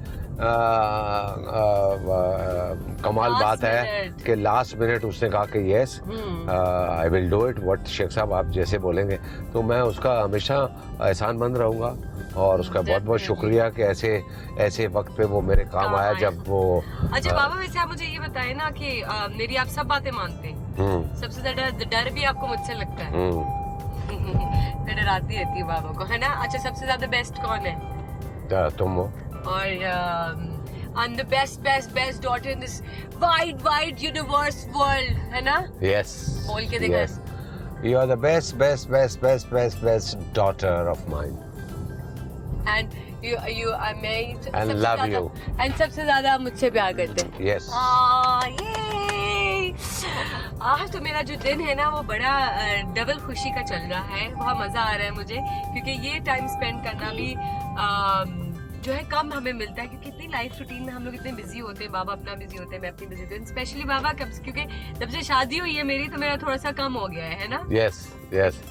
Speaker 3: कमाल बात है कि लास्ट मिनट उसने कहा कि yes I will do it what. Sheikh साहब आप जैसे बोलेंगे, तो मैं उसका हमेशा एहसानमंद रहूंगा और उसका बहुत बहुत शुक्रिया कि ऐसे वक्त पे वो मेरे काम आया जब वो।
Speaker 2: अच्छा बाबा वैसे आप मुझे ये बताएं ना कि मेरी आप सब बातें मानते हैं, सबसे ज्यादा डर भी आपको मुझसे लगता है? मैं डराती रहती हूँ बाबा को, है ना? अच्छा सबसे ज्यादा बेस्ट कौन है?
Speaker 3: तुम हो।
Speaker 2: और I'm the best daughter in this wide universe world, है ना?
Speaker 3: Yes.
Speaker 2: बोल के देखा।
Speaker 3: Yes. You are the best daughter of mine.
Speaker 2: And you are made.
Speaker 3: And love you.
Speaker 2: And सबसे ज्यादा मुझसे प्यार करते हैं।
Speaker 3: Yes.
Speaker 2: ये आज तो मेरा जो दिन है ना वो बड़ा डबल खुशी का चल रहा है, बहुत मजा आ रहा है मुझे, क्योंकि ये टाइम स्पेंड करना भी जो है कम हमें मिलता है, क्योंकि इतनी लाइफ रूटीन में हम लोग इतने बिजी होते हैं, बाबा अपना बिजी होते हैं, मैं अपनी बिजी होती हूँ, स्पेशली बाबा क्योंकि जब से शादी हुई है मेरी तो मेरा थोड़ा सा कम हो गया है ना?
Speaker 3: Yes yes.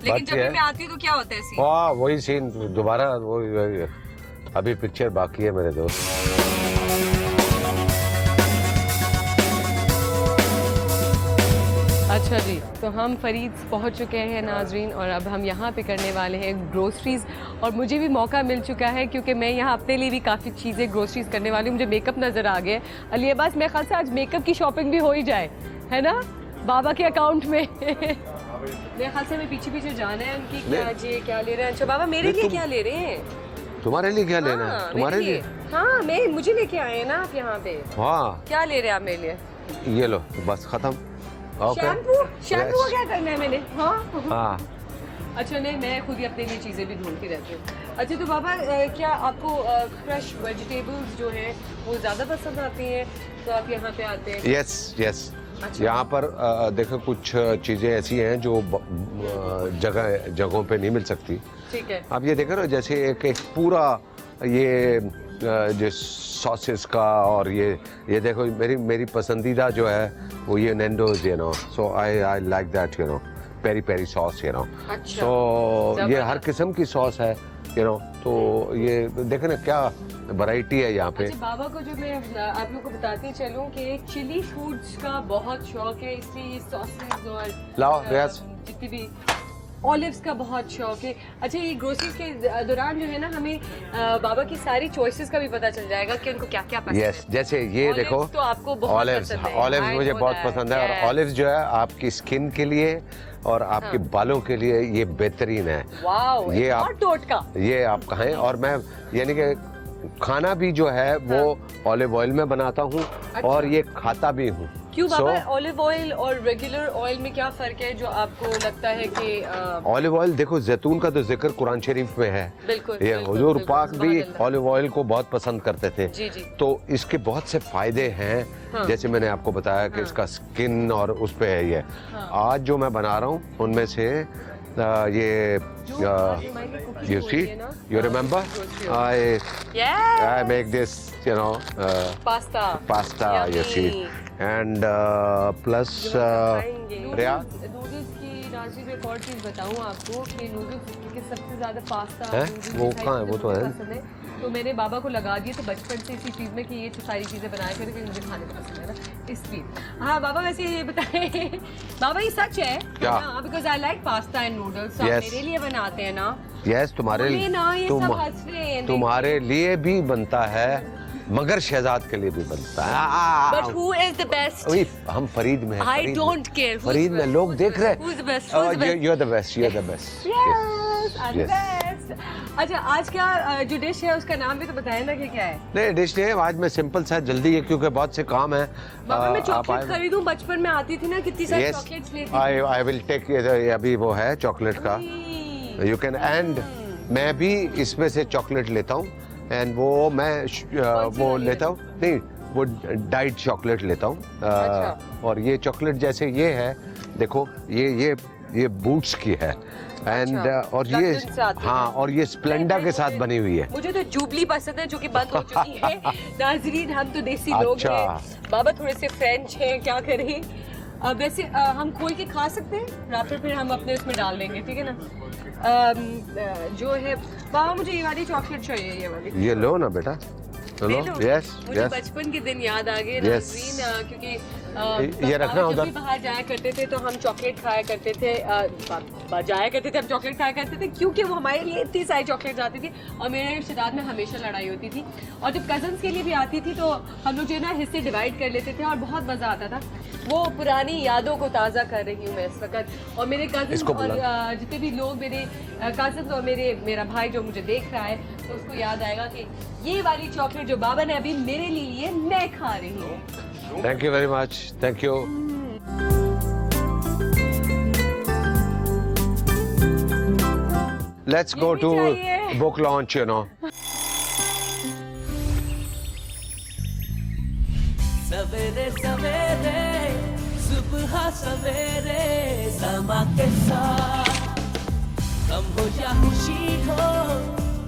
Speaker 2: लेकिन जब मैं आती हूँ तो क्या होता है सीन?
Speaker 3: वही सीन दोबारा, वो अभी पिक्चर बाकी है मेरे दोस्त।
Speaker 2: अच्छा जी, तो हम फरीद पहुंच चुके हैं नाजरीन, और अब हम यहाँ पे करने वाले हैं ग्रोसरीज, और मुझे भी मौका मिल चुका है क्योंकि मैं यहाँ अपने लिए भी काफ़ी चीज़ें ग्रोसरीज करने वाली हूँ। मुझे मेकअप नज़र आ गया अली अब्बास, मेरे ख्याल से आज मेकअप की शॉपिंग भी हो ही जाए, है ना बाबा के अकाउंट में। मेरे ख्याल से हमें पीछे पीछे जाना है उनकी, क्या ले रहे हैं? अच्छा बाबा मेरे लिए क्या ले रहे हैं?
Speaker 3: तुम्हारे लिए क्या लेना है? तुम्हारे लिए?
Speaker 2: हाँ मुझे लेके आए हैं ना आप यहाँ पे।
Speaker 3: हाँ
Speaker 2: क्या ले रहे हैं आप मेरे लिए?
Speaker 3: ये लो बस खत्म।
Speaker 2: शैम्पू को क्या करना है मैंने?
Speaker 3: हाँ
Speaker 2: अच्छा नहीं, मैं खुद ही अपने लिए चीज़ें भी ढूंढती रहती हूँ। अच्छा तो बाबा क्या आपको फ्रेश वेजिटेबल्स जो है वो ज़्यादा पसंद आती हैं, तो आप यहाँ पे आते हैं?
Speaker 3: यस। अच्छा। यहाँ पर देखो कुछ चीज़ें ऐसी हैं जो जगहों पे नहीं मिल सकती।
Speaker 2: ठीक है।
Speaker 3: आप ये देखो ना, जैसे एक पूरा ये जो सॉसेस का, और ये देखो मेरी पसंदीदा जो है वो ये Nando's, you know, so I like that, you know, peri sauce, you know.
Speaker 2: अच्छा।
Speaker 3: तो ये हर किस्म की सॉस है, यू नो, तो ये देखे ना क्या वैरायटी है यहाँ पे।
Speaker 2: अच्छा बाबा को जो मैं आप लोगों को बताती चलूँ कि चिली फूड्स का बहुत शौक है, इसलिए ये सॉसेस और
Speaker 3: लाओ रियाज
Speaker 2: जितनी भी ऑलिव्स का बहुत शौक है। अच्छा ये ग्रोसरीज के दौरान जो है ना हमें बाबा की सारी चॉइसेस का भी पता चल जाएगा कि उनको क्या क्या पसंद है।
Speaker 3: जैसे ये देखो
Speaker 2: तो आपको बहुत
Speaker 3: ऑलिव्स मुझे बहुत पसंद है, और ऑलिव्स जो है आपकी स्किन के लिए और आपके बालों के लिए ये बेहतरीन है।
Speaker 2: वाओ,
Speaker 3: ये आप खाएं, और मैं यानी कि खाना भी जो है वो ऑलिव ऑयल में बनाता हूँ। अच्छा। और ये खाता भी हूँ।
Speaker 2: क्यों बाबा? ऑलिव ऑयल और रेगुलर ऑयल में क्या फर्क है जो आपको लगता है कि
Speaker 3: ऑलिव ऑयल देखो, जैतून का तो जिक्र कुरान शरीफ में है।
Speaker 2: बिल्कुल,
Speaker 3: ये हुजूर पाक भी ऑलिव ऑयल को बहुत पसंद करते थे।
Speaker 2: जी।
Speaker 3: तो इसके बहुत से फायदे हैं। हाँ। जैसे मैंने आपको बताया कि इसका स्किन और उस पे है ये। हाँ। आज जो मैं बना रहा हूँ उनमें से ये you see, you remember? I make this, you know, pasta, you see, and plus
Speaker 2: noodles की नाज़रीन एक और चीज़ बताऊँ आपको कि नूडल्स के सबसे ज़्यादा पास्ता
Speaker 3: वो कहाँ है? वो तो है।
Speaker 2: तो मैंने बाबा को लगा दिया, तो बचपन से इसी चीज़ में कि ये सारी चीज़ें बनाया करें, क्योंकि मुझे खाने का पसंद है ना, इसलिए। हाँ बाबा वैसे ये बताएं बाबा ये सच है क्या? Because I like pasta and noodles, मेरे लिए बनाते हैं ना?
Speaker 3: यस, तुम्हारे लिए भी बनता है, मगर शहजाद के लिए भी बनता है।
Speaker 2: But who is the best?
Speaker 3: हम फरीद में हैं।
Speaker 2: I don't care.
Speaker 3: फरीद में लोग देख रहे हैं।
Speaker 2: Who's the best?
Speaker 3: You're the best. You're the best.
Speaker 2: Yes, I'm the best. अच्छा आज क्या जो डिश है उसका नाम भी तो बताया ना कि क्या है?
Speaker 3: नहीं डिश नहीं है, आज मैं सिंपल सा जल्दी है क्योंकि बहुत से काम है।
Speaker 2: बाबा मैं चॉकलेट खरीदूं, बचपन में आती थी ना कितनी सारी
Speaker 3: Yes,
Speaker 2: चॉकलेट्स लेती
Speaker 3: I will take अभी वो है चॉकलेट का, you can and मैं भी इसमें से चॉकलेट लेता हूँ एंड वो मैं वो लेता हूँ, नहीं वो डाइट चॉकलेट लेता हूँ। और ये चॉकलेट जैसे ये है, देखो ये बूट्स की है एंड और ये हाँ और ये स्प्लेंडा के साथ बनी हुई है।
Speaker 2: मुझे तो जुबली पसंद है जो कि बंद हो चुकी है। नाजरीन हम तो देसी लोग हैं, बाबा थोड़े से फ्रेंच हैं, क्या करें। वैसे हम खोल के खा सकते हैं, रात फिर हम अपने उसमें डाल देंगे, ठीक है ना। जो है बाबा मुझे ये वाली चॉकलेट चाहिए, ये वाली।
Speaker 3: ये लो ना बेटा, चलो। यस
Speaker 2: मुझे बचपन के दिन याद आ गए नाज़रीन, क्योंकि
Speaker 3: ये रखना
Speaker 2: जब
Speaker 3: उधर।
Speaker 2: भी बाहर जाया करते थे तो हम चॉकलेट खाया करते थे, जाया करते थे हम चॉकलेट खाया करते थे क्योंकि वो हमारे लिए इतनी सारी चॉकलेट आती थी और मेरे रिश्तेदार में हमेशा लड़ाई होती थी। और जब कजन्स के लिए भी आती थी तो हम लोग जो है ना हिस्से डिवाइड कर लेते थे और बहुत मज़ा आता था। वो पुरानी यादों को ताज़ा कर रही हूँ मैं इस वक्त। और मेरे कजन और जितने भी लोग मेरे कजन और मेरा भाई जो मुझे देख रहा है तो उसको याद आएगा कि ये वाली चॉकलेट जो बाबा ने अभी मेरे लिए मैं खा रही हूँ।
Speaker 3: Thank you very much, thank you. Let's go to book launch, you know.
Speaker 1: सवेरे सवेरे सुबह सवेरे समा के साथ कम हो या खुशी हो,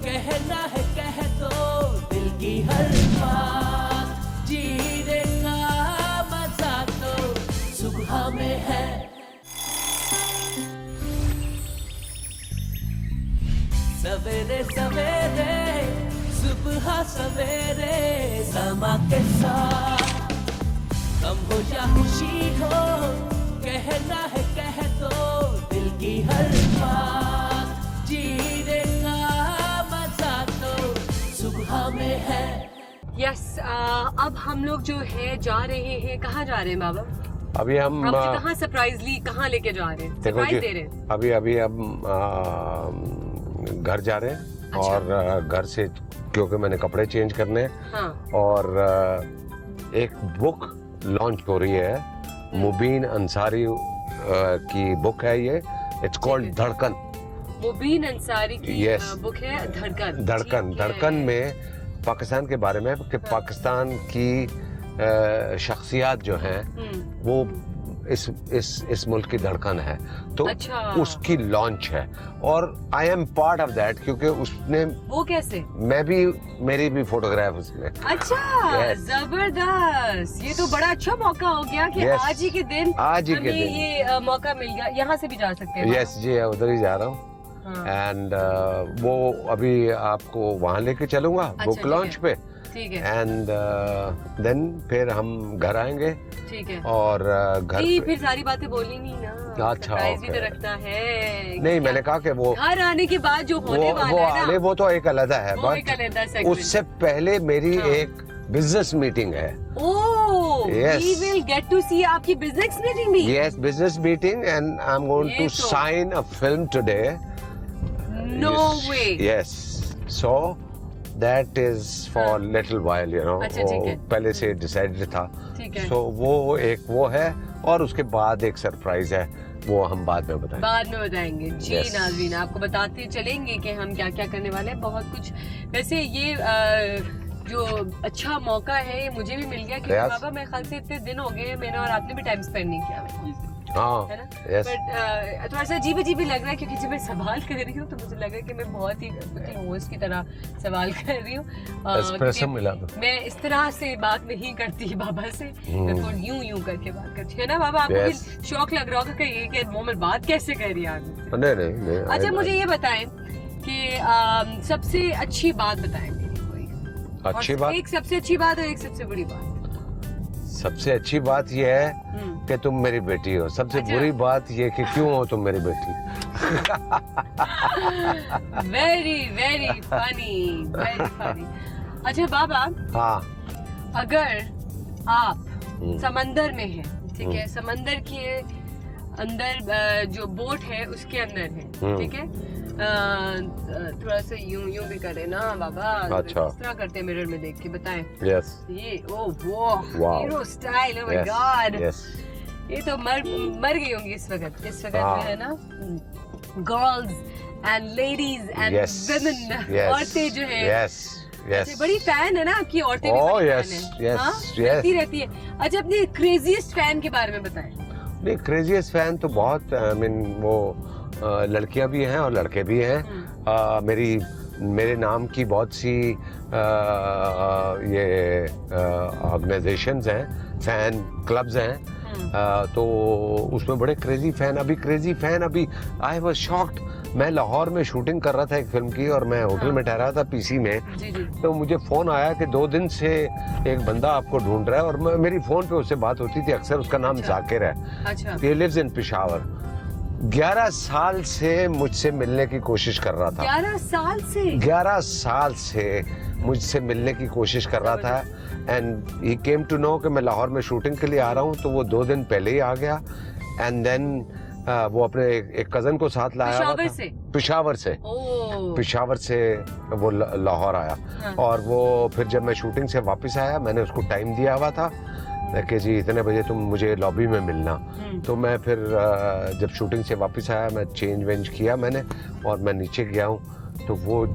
Speaker 1: कहना है कह दो दिल की हर बात, जीने का मजा तो सुबह में है। सवेरे सवेरे सुबह सवेरे समा के साथ कम हो या खुशी हो, कहना है कह दो दिल की हर बात, जीने का मजा तो सुबह में है।
Speaker 2: यस अब हम लोग जो है जा रहे हैं, कहाँ जा रहे हैं बाबा?
Speaker 3: अभी हम
Speaker 2: कहाँ सरप्राइजली कहाँ लेके जा रहे हैं? सरप्राइज दे रहे हैं।
Speaker 3: अभी हम घर जा रहे हैं। अच्छा। और घर से क्योंकि मैंने कपड़े चेंज करने हैं। हाँ। और एक बुक लॉन्च हो रही है, मुबीन अंसारी की बुक है ये, इट्स कॉल्ड धड़कन।
Speaker 2: मुबीन अंसारी की बुक है धड़कन।
Speaker 3: धड़कन में पाकिस्तान के बारे में कि पाकिस्तान की शख्सियत जो हैं वो इस मुल्क की धड़कन है, तो अच्छा। उसकी लॉन्च है और I am part of that क्योंकि उसने
Speaker 2: वो कैसे
Speaker 3: मेरी भी फोटोग्राफ उसमें।
Speaker 2: अच्छा जबरदस्त, ये तो बड़ा अच्छा मौका हो गया कि आज ही के दिन ये मौका मिल गया। यहाँ से भी जा सकते हैं?
Speaker 3: यस जी, उधर ही जा रहा हूँ एंड वो अभी आपको वहाँ लेके चलूंगा बुक लॉन्च पे।
Speaker 2: ठीक है।
Speaker 3: एंड देन फिर हम घर आएंगे।
Speaker 2: ठीक है।
Speaker 3: और घर
Speaker 2: फिर सारी बातें बोली नहीं ना। अच्छा भी तो रखता है।
Speaker 3: नहीं मैंने कहा कि वो
Speaker 2: घर आने के बाद जो होने वाला है ना,
Speaker 3: वो तो एक अलग है, बट उससे पहले मेरी एक बिजनेस मीटिंग है।
Speaker 2: We will get to see आपकी बिजनेस मीटिंग भी।
Speaker 3: Yes, business meeting and I'm going to sign a film today.
Speaker 2: No way.
Speaker 3: Yes. So that is for little while, you know.
Speaker 2: अच्छा, ठीक है।
Speaker 3: पहले से decided था।
Speaker 2: ठीक है।
Speaker 3: So वो है और उसके बाद एक सरप्राइज है, वो हम बाद में
Speaker 2: बताएंगे जी। yes. नाज़रीन आपको बताते चलेंगे कि हम क्या क्या करने वाले हैं, बहुत कुछ। वैसे ये जो अच्छा मौका है ये मुझे भी मिल गया क्योंकि बाबा मेरे ख्याल से इतने दिन हो गए मैंने और आपने भी टाइम स्पेंड नहीं किया।
Speaker 3: हाँ,
Speaker 2: है ना? बट थोड़ा सा अजीब लग रहा है क्योंकि जब मैं सवाल कर रही हूँ तो मुझे लग रहा है कि मैं बहुत ही होस्ट की तरह सवाल कर रही हूँ। मैं इस तरह से बात नहीं करती बाबा से, मैं तो यूं करके बात करती है ना बाबा। आपको भी शौक लग रहा होगा कि ये कि मोमेंट बात कैसे कर रही है।
Speaker 3: नहीं।
Speaker 2: अच्छा मुझे ये बताएं कि सबसे अच्छी बात बताएं कोई अच्छी बात। एक सबसे अच्छी बात और एक सबसे बुरी बात।
Speaker 3: सबसे अच्छी बात यह है कि तुम मेरी बेटी हो। सबसे बुरी बात यह कि क्यों हो तुम मेरी बेटी।
Speaker 2: Very very funny. अच्छा बाबा,
Speaker 3: हाँ,
Speaker 2: अगर आप समंदर में हैं, ठीक है, समंदर के अंदर जो बोट है उसके अंदर है, ठीक है, थोड़ा सा यूं भी करे ना बाबा।
Speaker 3: अच्छा।
Speaker 2: किस तरह करते हैं मिरर में देख के, बताएं।
Speaker 3: यस।
Speaker 2: ये वो
Speaker 3: Wow.
Speaker 2: Hero style, oh my God.
Speaker 3: Yes.
Speaker 2: ये तो मर गई होंगी इस वक्त
Speaker 3: हाँ।
Speaker 2: जो है ना, girls and ladies and women, औरतें जो है।
Speaker 3: Yes yes.
Speaker 2: बड़ी फैन है ना आपकी, औरतें भी
Speaker 3: Oh,
Speaker 2: बड़ी
Speaker 3: yes,
Speaker 2: फैन है।
Speaker 3: yes,
Speaker 2: हाँ?
Speaker 3: yes.
Speaker 2: रहती है। अच्छा, अपने क्रेजीएस्ट फैन के बारे में बताएं।
Speaker 3: नहीं, क्रेजीएस्ट फैन तो बहुत, आई मीन वो लड़कियां भी हैं और लड़के भी हैं। मेरे नाम की बहुत सी ये ऑर्गेनाइजेशंस हैं, फैन क्लब्स हैं। तो उसमें बड़े क्रेजी फैन अभी आई वाज शॉक्ड। मैं लाहौर में शूटिंग कर रहा था एक फिल्म की और मैं होटल में ठहरा था पीसी में।
Speaker 2: जी जी।
Speaker 3: तो मुझे फोन आया कि 2 दिन से एक बंदा आपको ढूंढ रहा है, और मेरी फोन पे उससे बात होती थी अक्सर। उसका नाम जाकिर है।
Speaker 2: अच्छा।
Speaker 3: He lives in Peshawar. 11 साल से मुझसे मिलने की कोशिश कर रहा था।
Speaker 2: 11 साल से?
Speaker 3: 11 साल से मुझसे मिलने की कोशिश कर रहा था। And he came to know कि मैं लाहौर में शूटिंग के लिए आ रहा हूँ, तो वो 2 दिन पहले ही आ गया। एंड देन वो अपने एक कजन को साथ लाया हुआ था। पेशावर से वो लाहौर आया।
Speaker 2: हाँ।
Speaker 3: और वो फिर जब मैं शूटिंग से वापस आया, मैंने उसको टाइम दिया हुआ था कि जी इतने बजे तुम मुझे लॉबी में मिलना। तो मैं फिर जब शूटिंग से वापस आया, मैं चेंज वेंज किया मैंने, और मैं नीचे गया हूँ, तो वो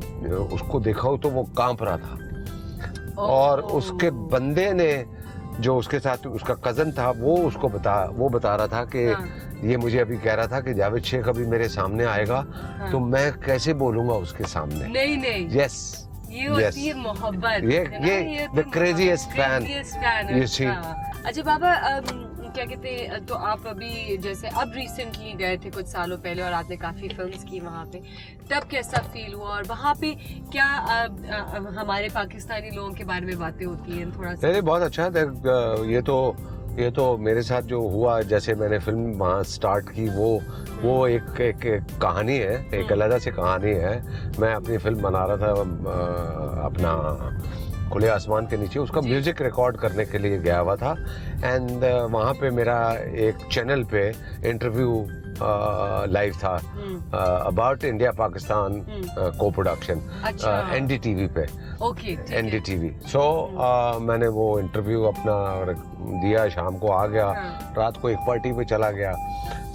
Speaker 3: उसको देखा हूँ तो वो कांप रहा था। और उसके बंदे ने, जो उसके साथ उसका कजन था, वो बता रहा था कि ये मुझे अभी कह रहा था कि जावेद शेख अभी मेरे सामने आएगा। तो मैं कैसे बोलूंगा उसके सामने।
Speaker 2: नहीं।
Speaker 3: यस,
Speaker 2: ये होती है मोहब्बत।
Speaker 3: ये the craziest fan you see.
Speaker 2: अच्छा बाबा, क्या कहते हैं, तो आप अभी जैसे अब रिसेंटली गए थे कुछ सालों पहले और आपने काफी फिल्म्स की वहाँ पे, तब कैसा फील हुआ? और वहाँ पे क्या हमारे पाकिस्तानी लोगों के बारे में बातें होती हैं थोड़ा सा?
Speaker 3: नहीं, बहुत अच्छा। ये तो मेरे साथ जो हुआ, जैसे मैंने फिल्म वहाँ स्टार्ट की, वो एक कहानी है, एक अलग से कहानी है। मैं अपनी फिल्म बना रहा था अपना खुले आसमान के नीचे, उसका म्यूजिक रिकॉर्ड करने के लिए गया हुआ था। एंड वहाँ पे मेरा एक चैनल पे इंटरव्यू लाइव था अबाउट इंडिया पाकिस्तान को प्रोडक्शन, NDTV पे।
Speaker 2: Okay,
Speaker 3: NDTV। सो मैंने वो इंटरव्यू अपना दिया, शाम को आ गया। रात को एक पार्टी पे चला गया।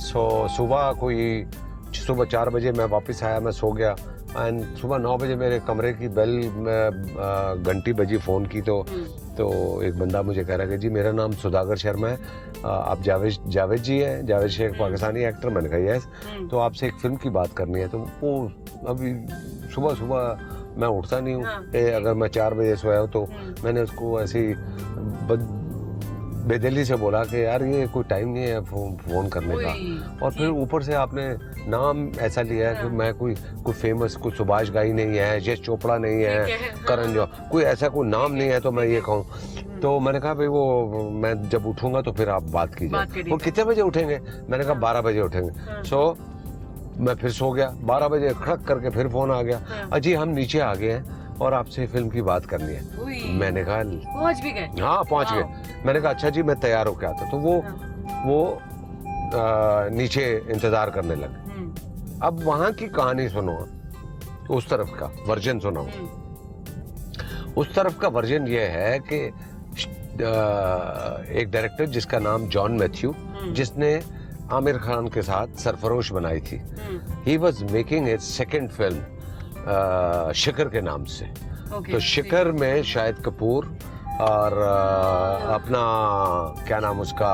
Speaker 3: सो सुबह 4 बजे मैं वापस आया, मैं सो गया। एंड सुबह 9 बजे मेरे कमरे की बेल में घंटी बजी फ़ोन की, तो एक बंदा मुझे कह रहा है कि जी मेरा नाम सुधाकर शर्मा है, आप जावेद जी हैं, जावेद शेख पाकिस्तानी एक्टर। मैंने कहा यस। तो आपसे एक फिल्म की बात करनी है। तो वो अभी सुबह मैं उठता नहीं हूँ, अगर मैं 4 बजे सोया हूँ, तो मैंने उसको ऐसी बेदिली से बोला कि यार ये कोई टाइम नहीं है फोन करने का। और फिर ऊपर से आपने नाम ऐसा लिया है कि मैं कोई फेमस, कोई सुभाष घाई नहीं है, यश चोपड़ा नहीं है, करण जौहर, कोई ऐसा कोई नाम नहीं है। तो मैं ये कहूँ, तो मैंने कहा भाई वो मैं जब उठूंगा तो फिर आप बात कीजिए। वो कितने बजे उठेंगे? मैंने कहा 12 बजे उठेंगे। सो मैं फिर सो गया। 12 बजे खड़क करके फिर फोन आ गया, अजी हम नीचे आ गए हैं और आपसे फिल्म की बात करनी है। मैंने कहा
Speaker 2: पहुंच भी गए?
Speaker 3: हाँ, पहुंच गए। मैंने कहा अच्छा जी, मैं तैयार होके आता। तो वो नीचे इंतजार करने लगे। अब वहां की कहानी सुनो, उस तरफ का वर्जन सुनो। उस तरफ का वर्जन ये है कि एक डायरेक्टर जिसका नाम जॉन मैथ्यू, जिसने आमिर खान के साथ सरफरोश बनाई थी, he was making his second film Shikar के नाम से। तो शिकर में शाहिद कपूर और अपना क्या नाम उसका,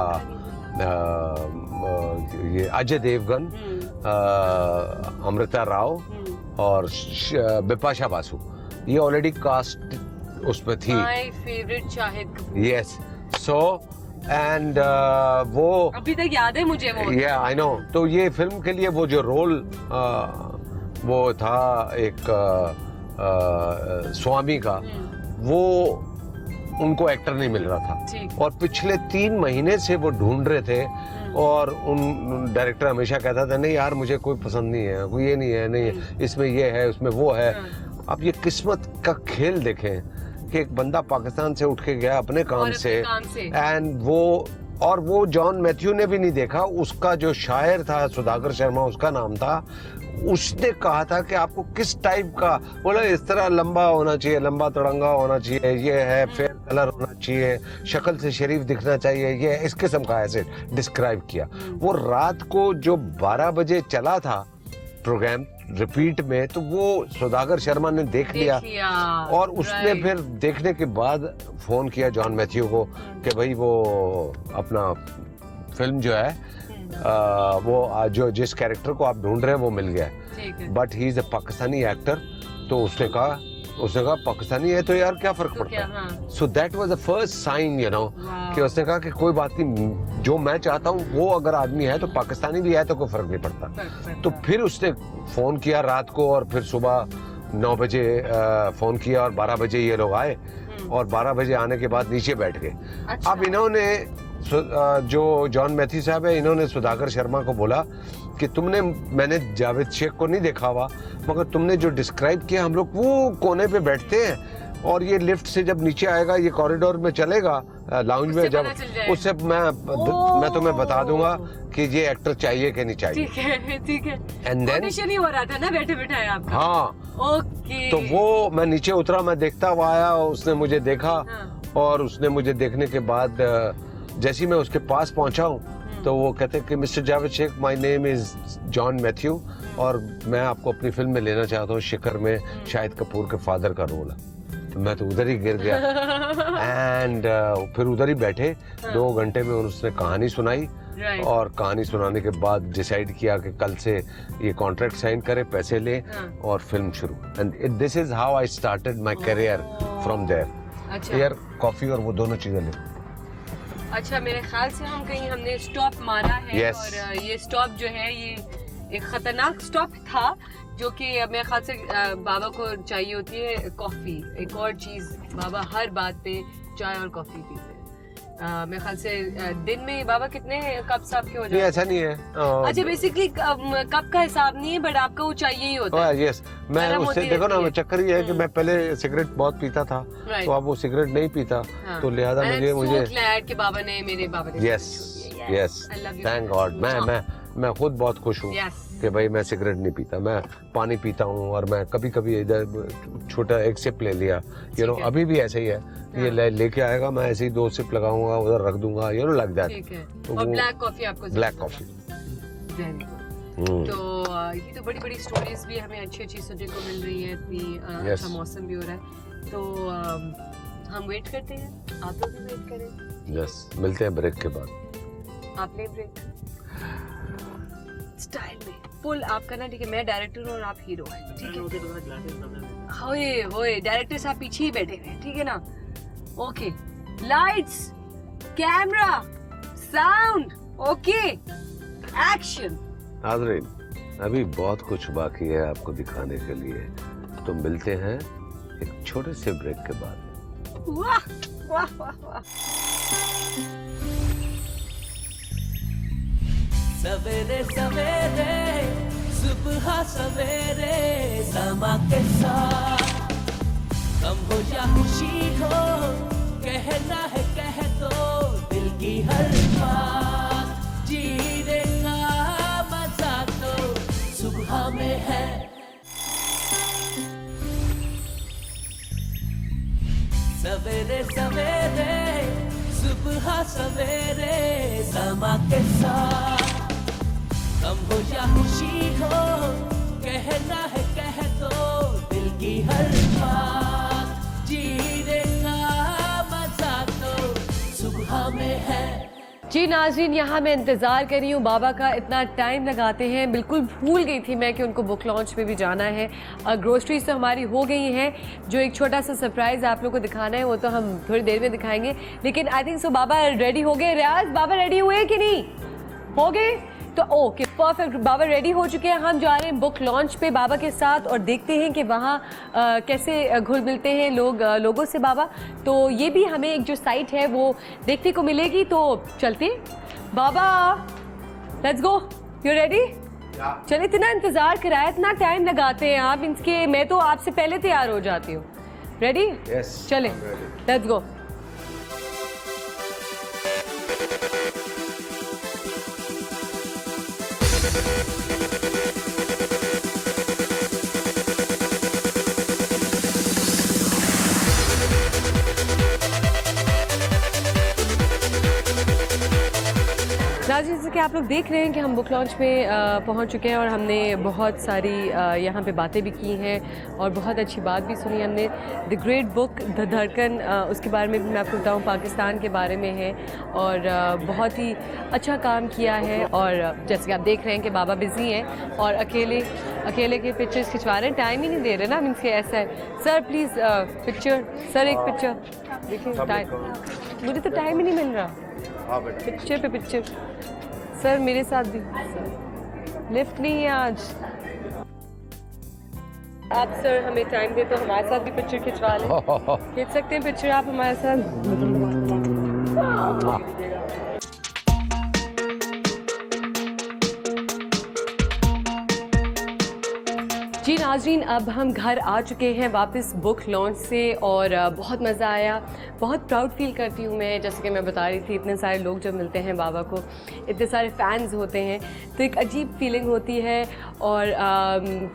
Speaker 3: ये अजय देवगन, अमृता राव और बिपाशा बासु, ये ऑलरेडी कास्ट उसमें थी।
Speaker 2: My favourite Shahid Kapoor.
Speaker 3: Yes. So and वो
Speaker 2: अभी तक याद है मुझे वो।
Speaker 3: या आई नो। तो ये फिल्म के लिए वो जो रोल वो था एक स्वामी का, वो उनको एक्टर नहीं मिल रहा था और पिछले 3 महीने से वो ढूंढ रहे थे। और उन डायरेक्टर हमेशा कहता था नहीं यार मुझे कोई पसंद नहीं है, कोई ये नहीं है, नहीं इसमें ये है, उसमें वो है। अब ये किस्मत का खेल देखें कि एक बंदा पाकिस्तान से उठ के गया अपने काम से, एंड वो और वो जॉन मैथ्यू ने भी नहीं देखा। उसका जो शायर था सुधाकर शर्मा, उसका नाम था, उसने कहा था कि आपको किस टाइप का, बोला इस तरह लंबा होना चाहिए, लंबा तड़ंगा होना चाहिए, ये है फेयर कलर होना चाहिए, शक्ल से शरीफ दिखना चाहिए, ये इस किस्म का ऐसे डिस्क्राइब किया। वो रात को जो 12 बजे चला था प्रोग्राम रिपीट में, तो वो सुधाकर शर्मा ने देख लिया और उसने फिर देखने के बाद फोन किया जॉन मैथ्यू को कि भाई वो अपना फिल्म जो है वो जो जिस कैरेक्टर को आप ढूंढ रहे हैं वो मिल गया है, but he is a Pakistani actor. तो उसने कहा पाकिस्तानी है तो यार क्या फर्क पड़ता है। So that was the first sign you know कि उसने कहा कि कोई बात नहीं, जो मैं चाहता हूँ वो अगर आदमी है तो पाकिस्तानी भी है तो कोई फर्क नहीं पड़ता। तो फिर उसने फोन किया रात को और फिर सुबह 9 बजे फोन किया और 12 बजे ये लोग आए और 12 बजे आने के बाद नीचे बैठ गए।
Speaker 2: अच्छा।
Speaker 3: अब इन्होंने जो जॉन मैथ्यू साहब है, इन्होंने सुधाकर शर्मा को बोला कि मैंने जावेद शेख को नहीं देखा हुआ, मगर तुमने जो डिस्क्राइब किया, हम लोग वो कोने पे बैठते हैं और ये लिफ्ट से जब नीचे आएगा, ये कॉरिडोर में चलेगा लाउंज में, जब उससे मैं तुम्हें बता दूंगा कि ये एक्टर चाहिए कि नहीं चाहिए।
Speaker 2: ठीक है।
Speaker 3: एंड देन
Speaker 2: ही हो रहा था ना बैठे बैठाए आपका।
Speaker 3: हाँ
Speaker 2: ओके।
Speaker 3: तो वो मैं नीचे उतरा, मैं देखता हुआ आया, उसने मुझे देखा और उसने मुझे देखने के बाद जैसे ही मैं उसके पास पहुंचा हूँ तो वो कहते हैं कि mister Javed Sheikh, my name is John Matthew और मैं आपको अपनी फिल्म में लेना चाहता हूँ। शिखर में शाहिद कपूर के फादर का रोल है। मैं तो उधर ही गिर गया एंड फिर उधर ही बैठे 2 घंटे में उसने कहानी सुनाई और कहानी सुनाने के बाद डिसाइड किया कि कल से ये कॉन्ट्रैक्ट साइन करे, पैसे ले और फिल्म शुरू। And this is how I started my career from there. यार कॉफी और वो दोनों चीजें ले।
Speaker 2: अच्छा, मेरे ख्याल से हमने स्टॉप मारा है।
Speaker 3: yes.
Speaker 2: और ये स्टॉप जो है ये एक खतरनाक स्टॉप था, जो कि मेरे ख्याल से बाबा को चाहिए होती है कॉफी। एक और चीज, बाबा हर बात पे चाय और कॉफी पीते हैं। मेरे ख्याल से दिन में बाबा कितने कप साहब के हो जाते हैं?
Speaker 3: ऐसा नहीं है।
Speaker 2: अच्छा, बेसिकली कप का हिसाब नहीं है, बट आपका वो चाहिए ही होता है।
Speaker 3: यस, मैं उससे देखो ना, चक्कर ये है कि मैं पहले सिगरेट बहुत पीता था, तो अब वो सिगरेट नहीं पीता, तो लिहाजा मुझे
Speaker 2: बाबा ने मेरे बाबा ने
Speaker 3: यस थैंक गॉड। मैं खुद बहुत खुश हूँ कि भाई मैं सिगरेट नहीं पीता, मैं पानी पीता हूँ और मैं कभी कभी इधर छोटा एक सिप ले लिया, यू नो। अभी भी ऐसे ही है, ये लेके आएगा, मैं ऐसे ही 2 सिप लगाऊंगा, उधर रख दूंगा, यू नो, लाइक दैट।
Speaker 2: और ब्लैक कॉफी आपको? Black coffee. तो ये तो बड़ी बड़ी स्टोरीज भी हमें अच्छी सुनने को मिल रही है, इतनी अच्छा मौसम भी हो रहा है, तो हम वेट करते हैं, आप लोग भी वेट करें।
Speaker 3: यस, मिलते हैं ब्रेक के बाद।
Speaker 2: आप ले ब्रेक स्टाइल में फुल आपका ना, ठीक है? मैं डायरेक्टर हूँ और आप हीरो हैं, ठीक है? होए होए, डायरेक्टर साहब पीछे ही बैठे हैं, ठीक है ना? Okay, lights, camera, sound, okay, action.
Speaker 3: नाज़रीन, अभी बहुत कुछ बाकी है आपको दिखाने के लिए, तो मिलते हैं एक छोटे से ब्रेक के बाद।
Speaker 2: वाह वाह वाह वाह।
Speaker 1: सवेरे सवेरे सुबह सवेरे समा के साथ, कम हो या खुशी हो, कहना है कह दो दिल की हर बात, जीने का मजा तो सुबह में है। सवेरे सवेरे सुबह सवेरे समा के साथ, कम हो या खुशी हो, कहना है कह दो दिल की हर बात, जीने का मजा तो सुबह में है।
Speaker 2: जी नाज़रीन, यहाँ मैं इंतज़ार कर रही हूँ बाबा का, इतना टाइम लगाते हैं, बिल्कुल भूल गई थी मैं कि उनको बुक लॉन्च पे भी जाना है। ग्रोसरीज तो हमारी हो गई हैं, जो एक छोटा सा सरप्राइज़ आप लोग को दिखाना है वो तो हम थोड़ी देर में दिखाएंगे, लेकिन I think so Baba ready हो गए। रियाज, बाबा रेडी हुए कि नहीं? हो गए? तो ओके, परफेक्ट, बाबा रेडी हो चुके हैं। हम जा रहे हैं बुक लॉन्च पे बाबा के साथ और देखते हैं कि वहाँ कैसे घुल मिलते हैं लोगों से बाबा। तो ये भी हमें एक जो साइट है वो देखने को मिलेगी, तो चलते बाबा, लेट्स गो। You ready? चलिए, इतना इंतज़ार कराया, इतना टाइम लगाते हैं आप इनके, मैं तो आपसे पहले तैयार हो जाती हूँ। रेडी?
Speaker 3: Yes,
Speaker 2: चले, लेट्स गो। नाज़रीन, जैसे कि आप लोग देख रहे हैं कि हम बुक लॉन्च में पहुंच चुके हैं और हमने बहुत सारी यहाँ पे बातें भी की हैं और बहुत अच्छी बात भी सुनी हमने। द ग्रेट बुक द धड़कन, उसके बारे में भी मैं आपको बताऊँ, पाकिस्तान के बारे में है और बहुत ही अच्छा काम किया है। और जैसे कि आप देख रहे हैं कि बाबा बिज़ी हैं और अकेले के पिक्चर्स खिंचवा रहे हैं, टाइम ही नहीं दे रहे ना। मीन्स के ऐसा है। सर प्लीज़ पिक्चर, सर एक पिक्चर देखिए। टाइम, मुझे तो टाइम ही नहीं मिल रहा। पिक्चर पे पिक्चर। सर मेरे साथ भी लिफ्ट नहीं है आज। आप सर हमें टाइम दे तो हमारे साथ भी पिक्चर खिंचवा लें। खींच सकते हैं पिक्चर आप हमारे साथ? जी नाज़रीन, अब हम घर आ चुके हैं वापस बुक लॉन्च से और बहुत मज़ा आया। बहुत प्राउड फील करती हूँ मैं, जैसे कि मैं बता रही थी, इतने सारे लोग जब मिलते हैं बाबा को, इतने सारे फैंस होते हैं तो एक अजीब फीलिंग होती है। और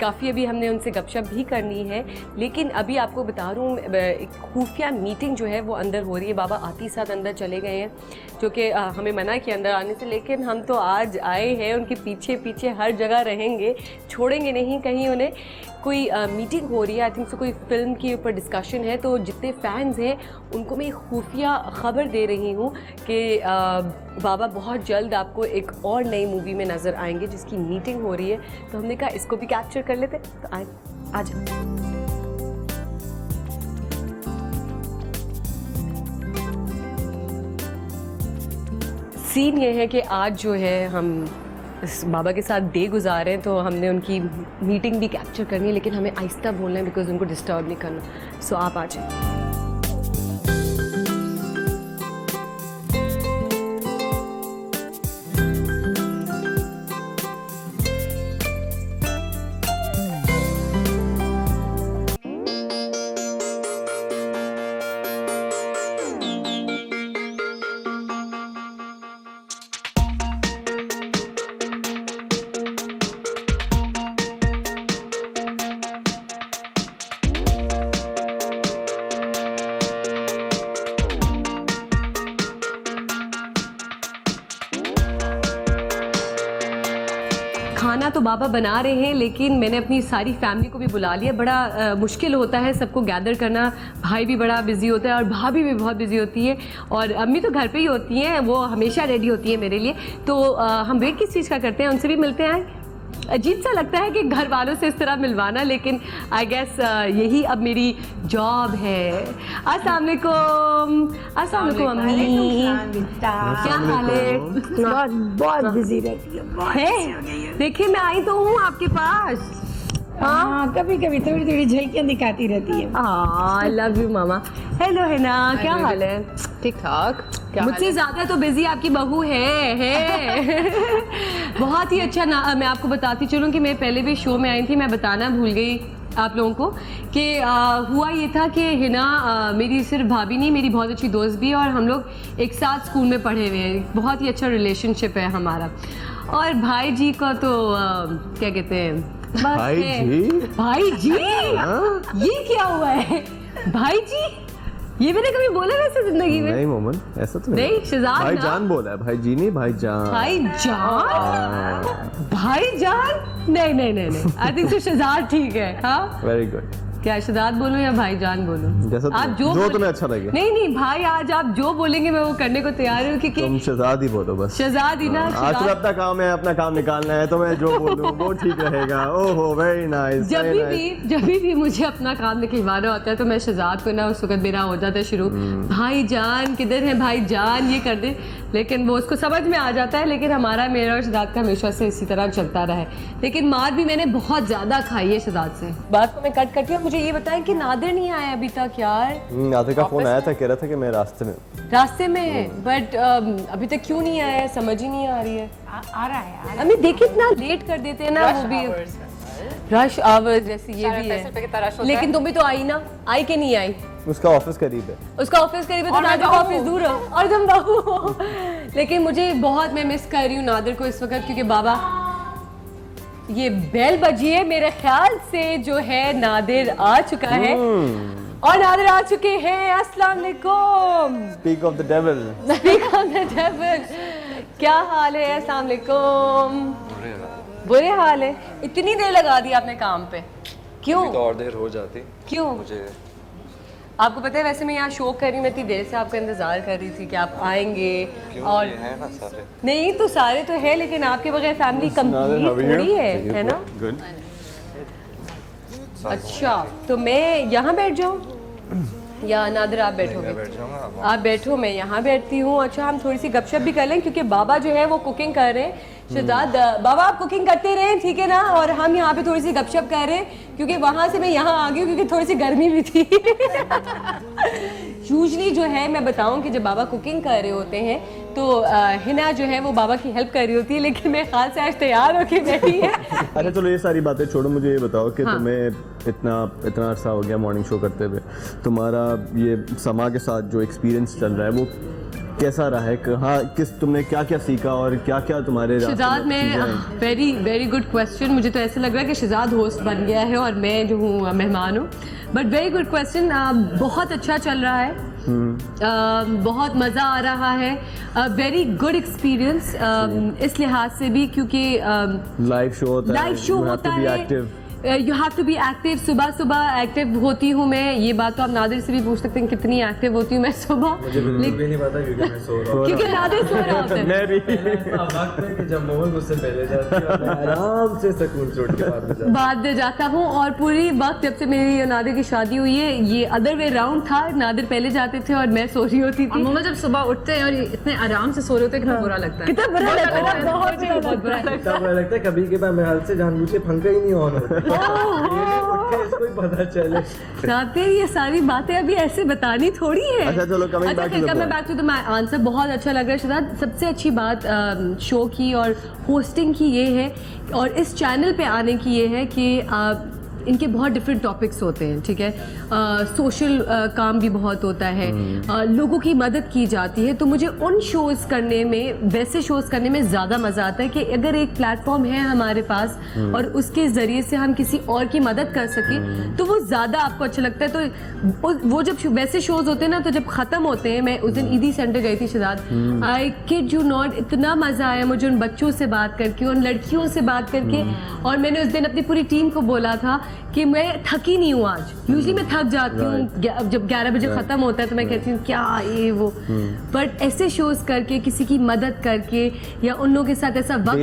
Speaker 2: काफ़ी अभी हमने उनसे गपशप भी करनी है, लेकिन अभी आपको बता दूँ एक खुफिया मीटिंग जो है वो अंदर हो रही है। बाबा आते ही साथ अंदर चले गए हैं, जो कि हमें मना किया अंदर आने से, लेकिन हम तो आज आए हैं, उनके पीछे पीछे हर जगह रहेंगे, छोड़ेंगे नहीं कहीं उन्हें। कोई मीटिंग हो रही है, आई थिंक सो कोई फ़िल्म के ऊपर डिस्कशन है, तो जितने फ़ैन्स हैं उनको मैं खुफिया ख़बर दे रही हूँ कि बाबा बहुत जल्द आपको एक और नई मूवी में नज़र आएंगे जिसकी मीटिंग हो रही है। तो हमने कहा इसको भी कैप्चर कर लेते, तो आए आ जाओ। सीन ये है कि आज जो है हम इस बाबा के साथ डे गुजारे हैं, तो हमने उनकी मीटिंग भी कैप्चर करनी है, लेकिन हमें आहिस्ता बोलना है बिकॉज उनको डिस्टर्ब नहीं करना। सो आप आ जाइए। खाना तो बाबा बना रहे हैं, लेकिन मैंने अपनी सारी फैमिली को भी बुला लिया। बड़ा मुश्किल होता है सबको गैदर करना। भाई भी बड़ा बिजी होता है और भाभी भी बहुत बिजी होती है, और अम्मी तो घर पे ही होती हैं, वो हमेशा रेडी होती है मेरे लिए। तो हम वेट किस चीज़ का करते हैं, उनसे भी मिलते हैं। अजीब सा लगता है कि घर वालों से इस तरह मिलवाना, लेकिन आई गेस यही अब मेरी जॉब है। अस्सलाम वालेकुम। अस्सलाम वालेकुम अम्मी, क्या हाल है?
Speaker 4: बहुत बिजी रहती है।
Speaker 2: देखिए मैं आई तो हूँ आपके पास।
Speaker 4: हाँ, कभी कभी थोड़ी थोड़ी झलकियाँ दिखाती रहती है।
Speaker 2: I love you mama. Hello Hina, क्या हाल है?
Speaker 5: ठीक ठाक।
Speaker 2: मुझसे ज्यादा तो बिजी आपकी बहू है। बहुत ही अच्छा मैं आपको बताती चलूँ कि मैं पहले भी शो में आई थी, मैं बताना भूल गई आप लोगों को कि हुआ ये था कि हिना मेरी सिर्फ भाभी नहीं, मेरी बहुत अच्छी दोस्त भी है, और हम लोग एक साथ स्कूल में पढ़े हुए हैं। बहुत ही अच्छा रिलेशनशिप है हमारा। और भाई जी का तो क्या कहते हैं,
Speaker 3: भाई जी?
Speaker 2: भाई जी? ये क्या हुआ है भाई जी? ये मैंने कभी बोला वैसे जिंदगी में?
Speaker 3: नहीं मोमन, ऐसा तो
Speaker 2: नहीं। शहजाद
Speaker 3: भाई जान बोला है, भाई जी नहीं, भाई जान।
Speaker 2: भाई जान? भाई जान? नहीं नहीं नहीं नहीं, आई थिंक सो शहजाद ठीक है। हाँ
Speaker 3: वेरी गुड।
Speaker 2: क्या शहजाद बोलूं या भाईजान बोलूं?
Speaker 3: जैसा
Speaker 2: आप
Speaker 3: जो तुम्हें अच्छा लगे।
Speaker 2: नहीं नहीं भाई, आज आप जो बोलेंगे मैं वो करने को तैयार हूँ, क्योंकि
Speaker 3: तुम शहजाद ही बोलो बस।
Speaker 2: शहजाद ही ना।
Speaker 3: आज तो अपना काम है, अपना काम निकालना है, तो मैं जो बोलूं वो ठीक रहेगा। ओहो वेरी नाइस।
Speaker 2: जब भी मुझे अपना काम निकलवाना होता है तो मैं शहजाद को ना उस वक्त मेरा हो जाता है शुरू, भाईजान किधर है भाईजान, ये कर दे, लेकिन वो उसको समझ में आ जाता है। लेकिन हमारा, मेरा और शहजाद का हमेशा से इसी तरह चलता रहा है। लेकिन मार भी मैंने बहुत ज्यादा खाई है शहजाद से। बात को मैं कट करती हूँ। मुझे ये बताएं कि नादिर नहीं आया अभी तक यार।
Speaker 3: नादिर का फोन आया था, कह रहा था कि मैं रास्ते में
Speaker 2: बट अभी तक क्यों नहीं आया है, समझ ही नहीं आ रही है।
Speaker 4: आ रहा है।
Speaker 2: अम्मी देखिए इतना लेट कर देते हैं ना, वो भी रश आवर जैसे ये भी है। लेकिन तुम भी तो आई ना, आई कि नहीं आई?
Speaker 5: उसका ऑफिस करीब है।
Speaker 2: उसका ऑफिस करीब है तो नादिर का ऑफिस दूर है और तुम बहू। लेकिन मुझे बहुत मैं मिस कर रही हूँ नादिर को इस वक्त, क्योंकि बाबा ये बेल बजी है, मेरे ख्याल से जो है नादिर आ चुका है और नादिर आ चुके हैं। अस्सलाम वालेकुम।
Speaker 5: Speak of the devil.
Speaker 2: Speak of the devil. क्या हाल है? अस्सलाम वालेकुम। बुरे हाल है। इतनी देर लगा दी आपने काम पे, क्यों?
Speaker 6: तो और देर हो जाती।
Speaker 2: क्यों?
Speaker 6: मुझे
Speaker 2: आपको पता है वैसे मैं यहाँ शो कर रही हूँ, मैं इतनी देर से आपका इंतजार कर रही थी कि आप आएंगे। और
Speaker 6: ये है ना सारे।
Speaker 2: नहीं तो सारे तो है, लेकिन आपके बगैर फैमिली कंप्लीट थोड़ी है ना?
Speaker 5: गुड।
Speaker 2: अच्छा तो मैं यहाँ बैठ जाऊँ या नादिर आप बैठोगे?
Speaker 6: बैठ जाऊंगा।
Speaker 2: आप बैठो, मैं यहाँ बैठती हूँ। अच्छा हम थोड़ी सी गपशप भी कर लें, क्योंकि बाबा जो है वो कुकिंग कर रहे हैं। शहजाद बाबा आप कुकिंग करते रहे, ठीक है ना? और हम यहाँ पे थोड़ी सी गपशप कर रहे हैं, क्योंकि वहाँ से मैं यहाँ आ गई हूँ क्योंकि थोड़ी सी गर्मी भी थी। यूजली जो है मैं बताऊँ कि जब बाबा कुकिंग कर रहे होते हैं तो हिना जो है वो बाबा की हेल्प कर रही होती है, लेकिन मैं खास से आज तैयार होके बैठी है।
Speaker 5: अच्छा चलो ये सारी बातें छोड़ो, मुझे ये बताओ कि तुम्हें इतना अरसा हो गया मॉर्निंग शो करते हुए, तुम्हारा ये समा के साथ जो एक्सपीरियंस चल रहा है वो कैसा रहा है? कहाँ तुमने क्या क्या सीखा और क्या क्या तुम्हारे
Speaker 2: शहजाद में वेरी वेरी गुड क्वेश्चन। मुझे तो ऐसा लग रहा है कि शहजाद होस्ट बन गया है और मैं जो हूँ मेहमान हूँ। But very good question. बहुत अच्छा चल रहा है, बहुत मज़ा आ रहा है। वेरी गुड एक्सपीरियंस इस लिहाज से भी क्योंकि
Speaker 5: लाइव शो होता है,
Speaker 2: you have to be active. सुबह सुबह एक्टिव होती हूँ मैं। ये बात तो आप नादिर से भी पूछ सकते हैं कितनी एक्टिव होती हूँ मैं सुबह।
Speaker 6: मुझे बिल्कुल भी नहीं पता क्योंकि मैं सो रहा हूँ।
Speaker 2: क्योंकि नादिर सो रहा होता है।
Speaker 5: मैं भी
Speaker 6: वक्त है कि जब मोहन मुझसे पहले जाती है और मैं आराम से सुकून से उठ के बाद में
Speaker 2: जाता हूँ। और पूरी वक्त जब से मेरी नादिर की शादी हुई है ये अदर वे राउंड था, नादिर पहले जाते थे और मैं सो रही होती थी।
Speaker 7: मोहम्मद जब सुबह उठते हैं और इतने आराम से सो रहे होते हैं, कितना बुरा लगता है।
Speaker 2: कितना बुरा लगता है, बहुत बुरा
Speaker 6: इतना बुरा लगता है। कभी के बाद मैं हाल से जानबूझ के पंखा ही नहीं ऑन होता उठ के इसको ही पता चले।
Speaker 2: नादिर ये सारी बातें अभी ऐसे बतानी थोड़ी है।
Speaker 5: अच्छा चलो coming back to
Speaker 2: the my answer. बहुत अच्छा लग रहा है शहजाद। सबसे अच्छी बात शो की और होस्टिंग की ये है और इस चैनल पे आने की ये है कि इनके बहुत डिफरेंट टॉपिक्स होते हैं, ठीक है? सोशल काम भी बहुत होता है, लोगों की मदद की जाती है। तो मुझे उन शोज़ करने में, वैसे शोज़ करने में ज़्यादा मज़ा आता है कि अगर एक प्लेटफॉर्म है हमारे पास और उसके ज़रिए से हम किसी और की मदद कर सकें तो वो ज़्यादा आपको अच्छा लगता है। तो वो जब वैसे शोज़ होते हैं ना, तो जब ख़त्म होते हैं, मैं उस दिन ईदी सेंटर गई थी Shahzad, I kid you not, इतना मज़ा आया मुझे उन बच्चों से बात करके, उन लड़कियों से बात करके। और मैंने उस दिन अपनी पूरी टीम को बोला था कि मैं थकी नहीं हूँ आज। यूजुअली मैं थक जाती हूँ जब 11 बजे ख़त्म होता है तो मैं कहती हूँ क्या ये वो, बट ऐसे शोज़ करके किसी की मदद करके या उन लोगों के साथ ऐसा वक्त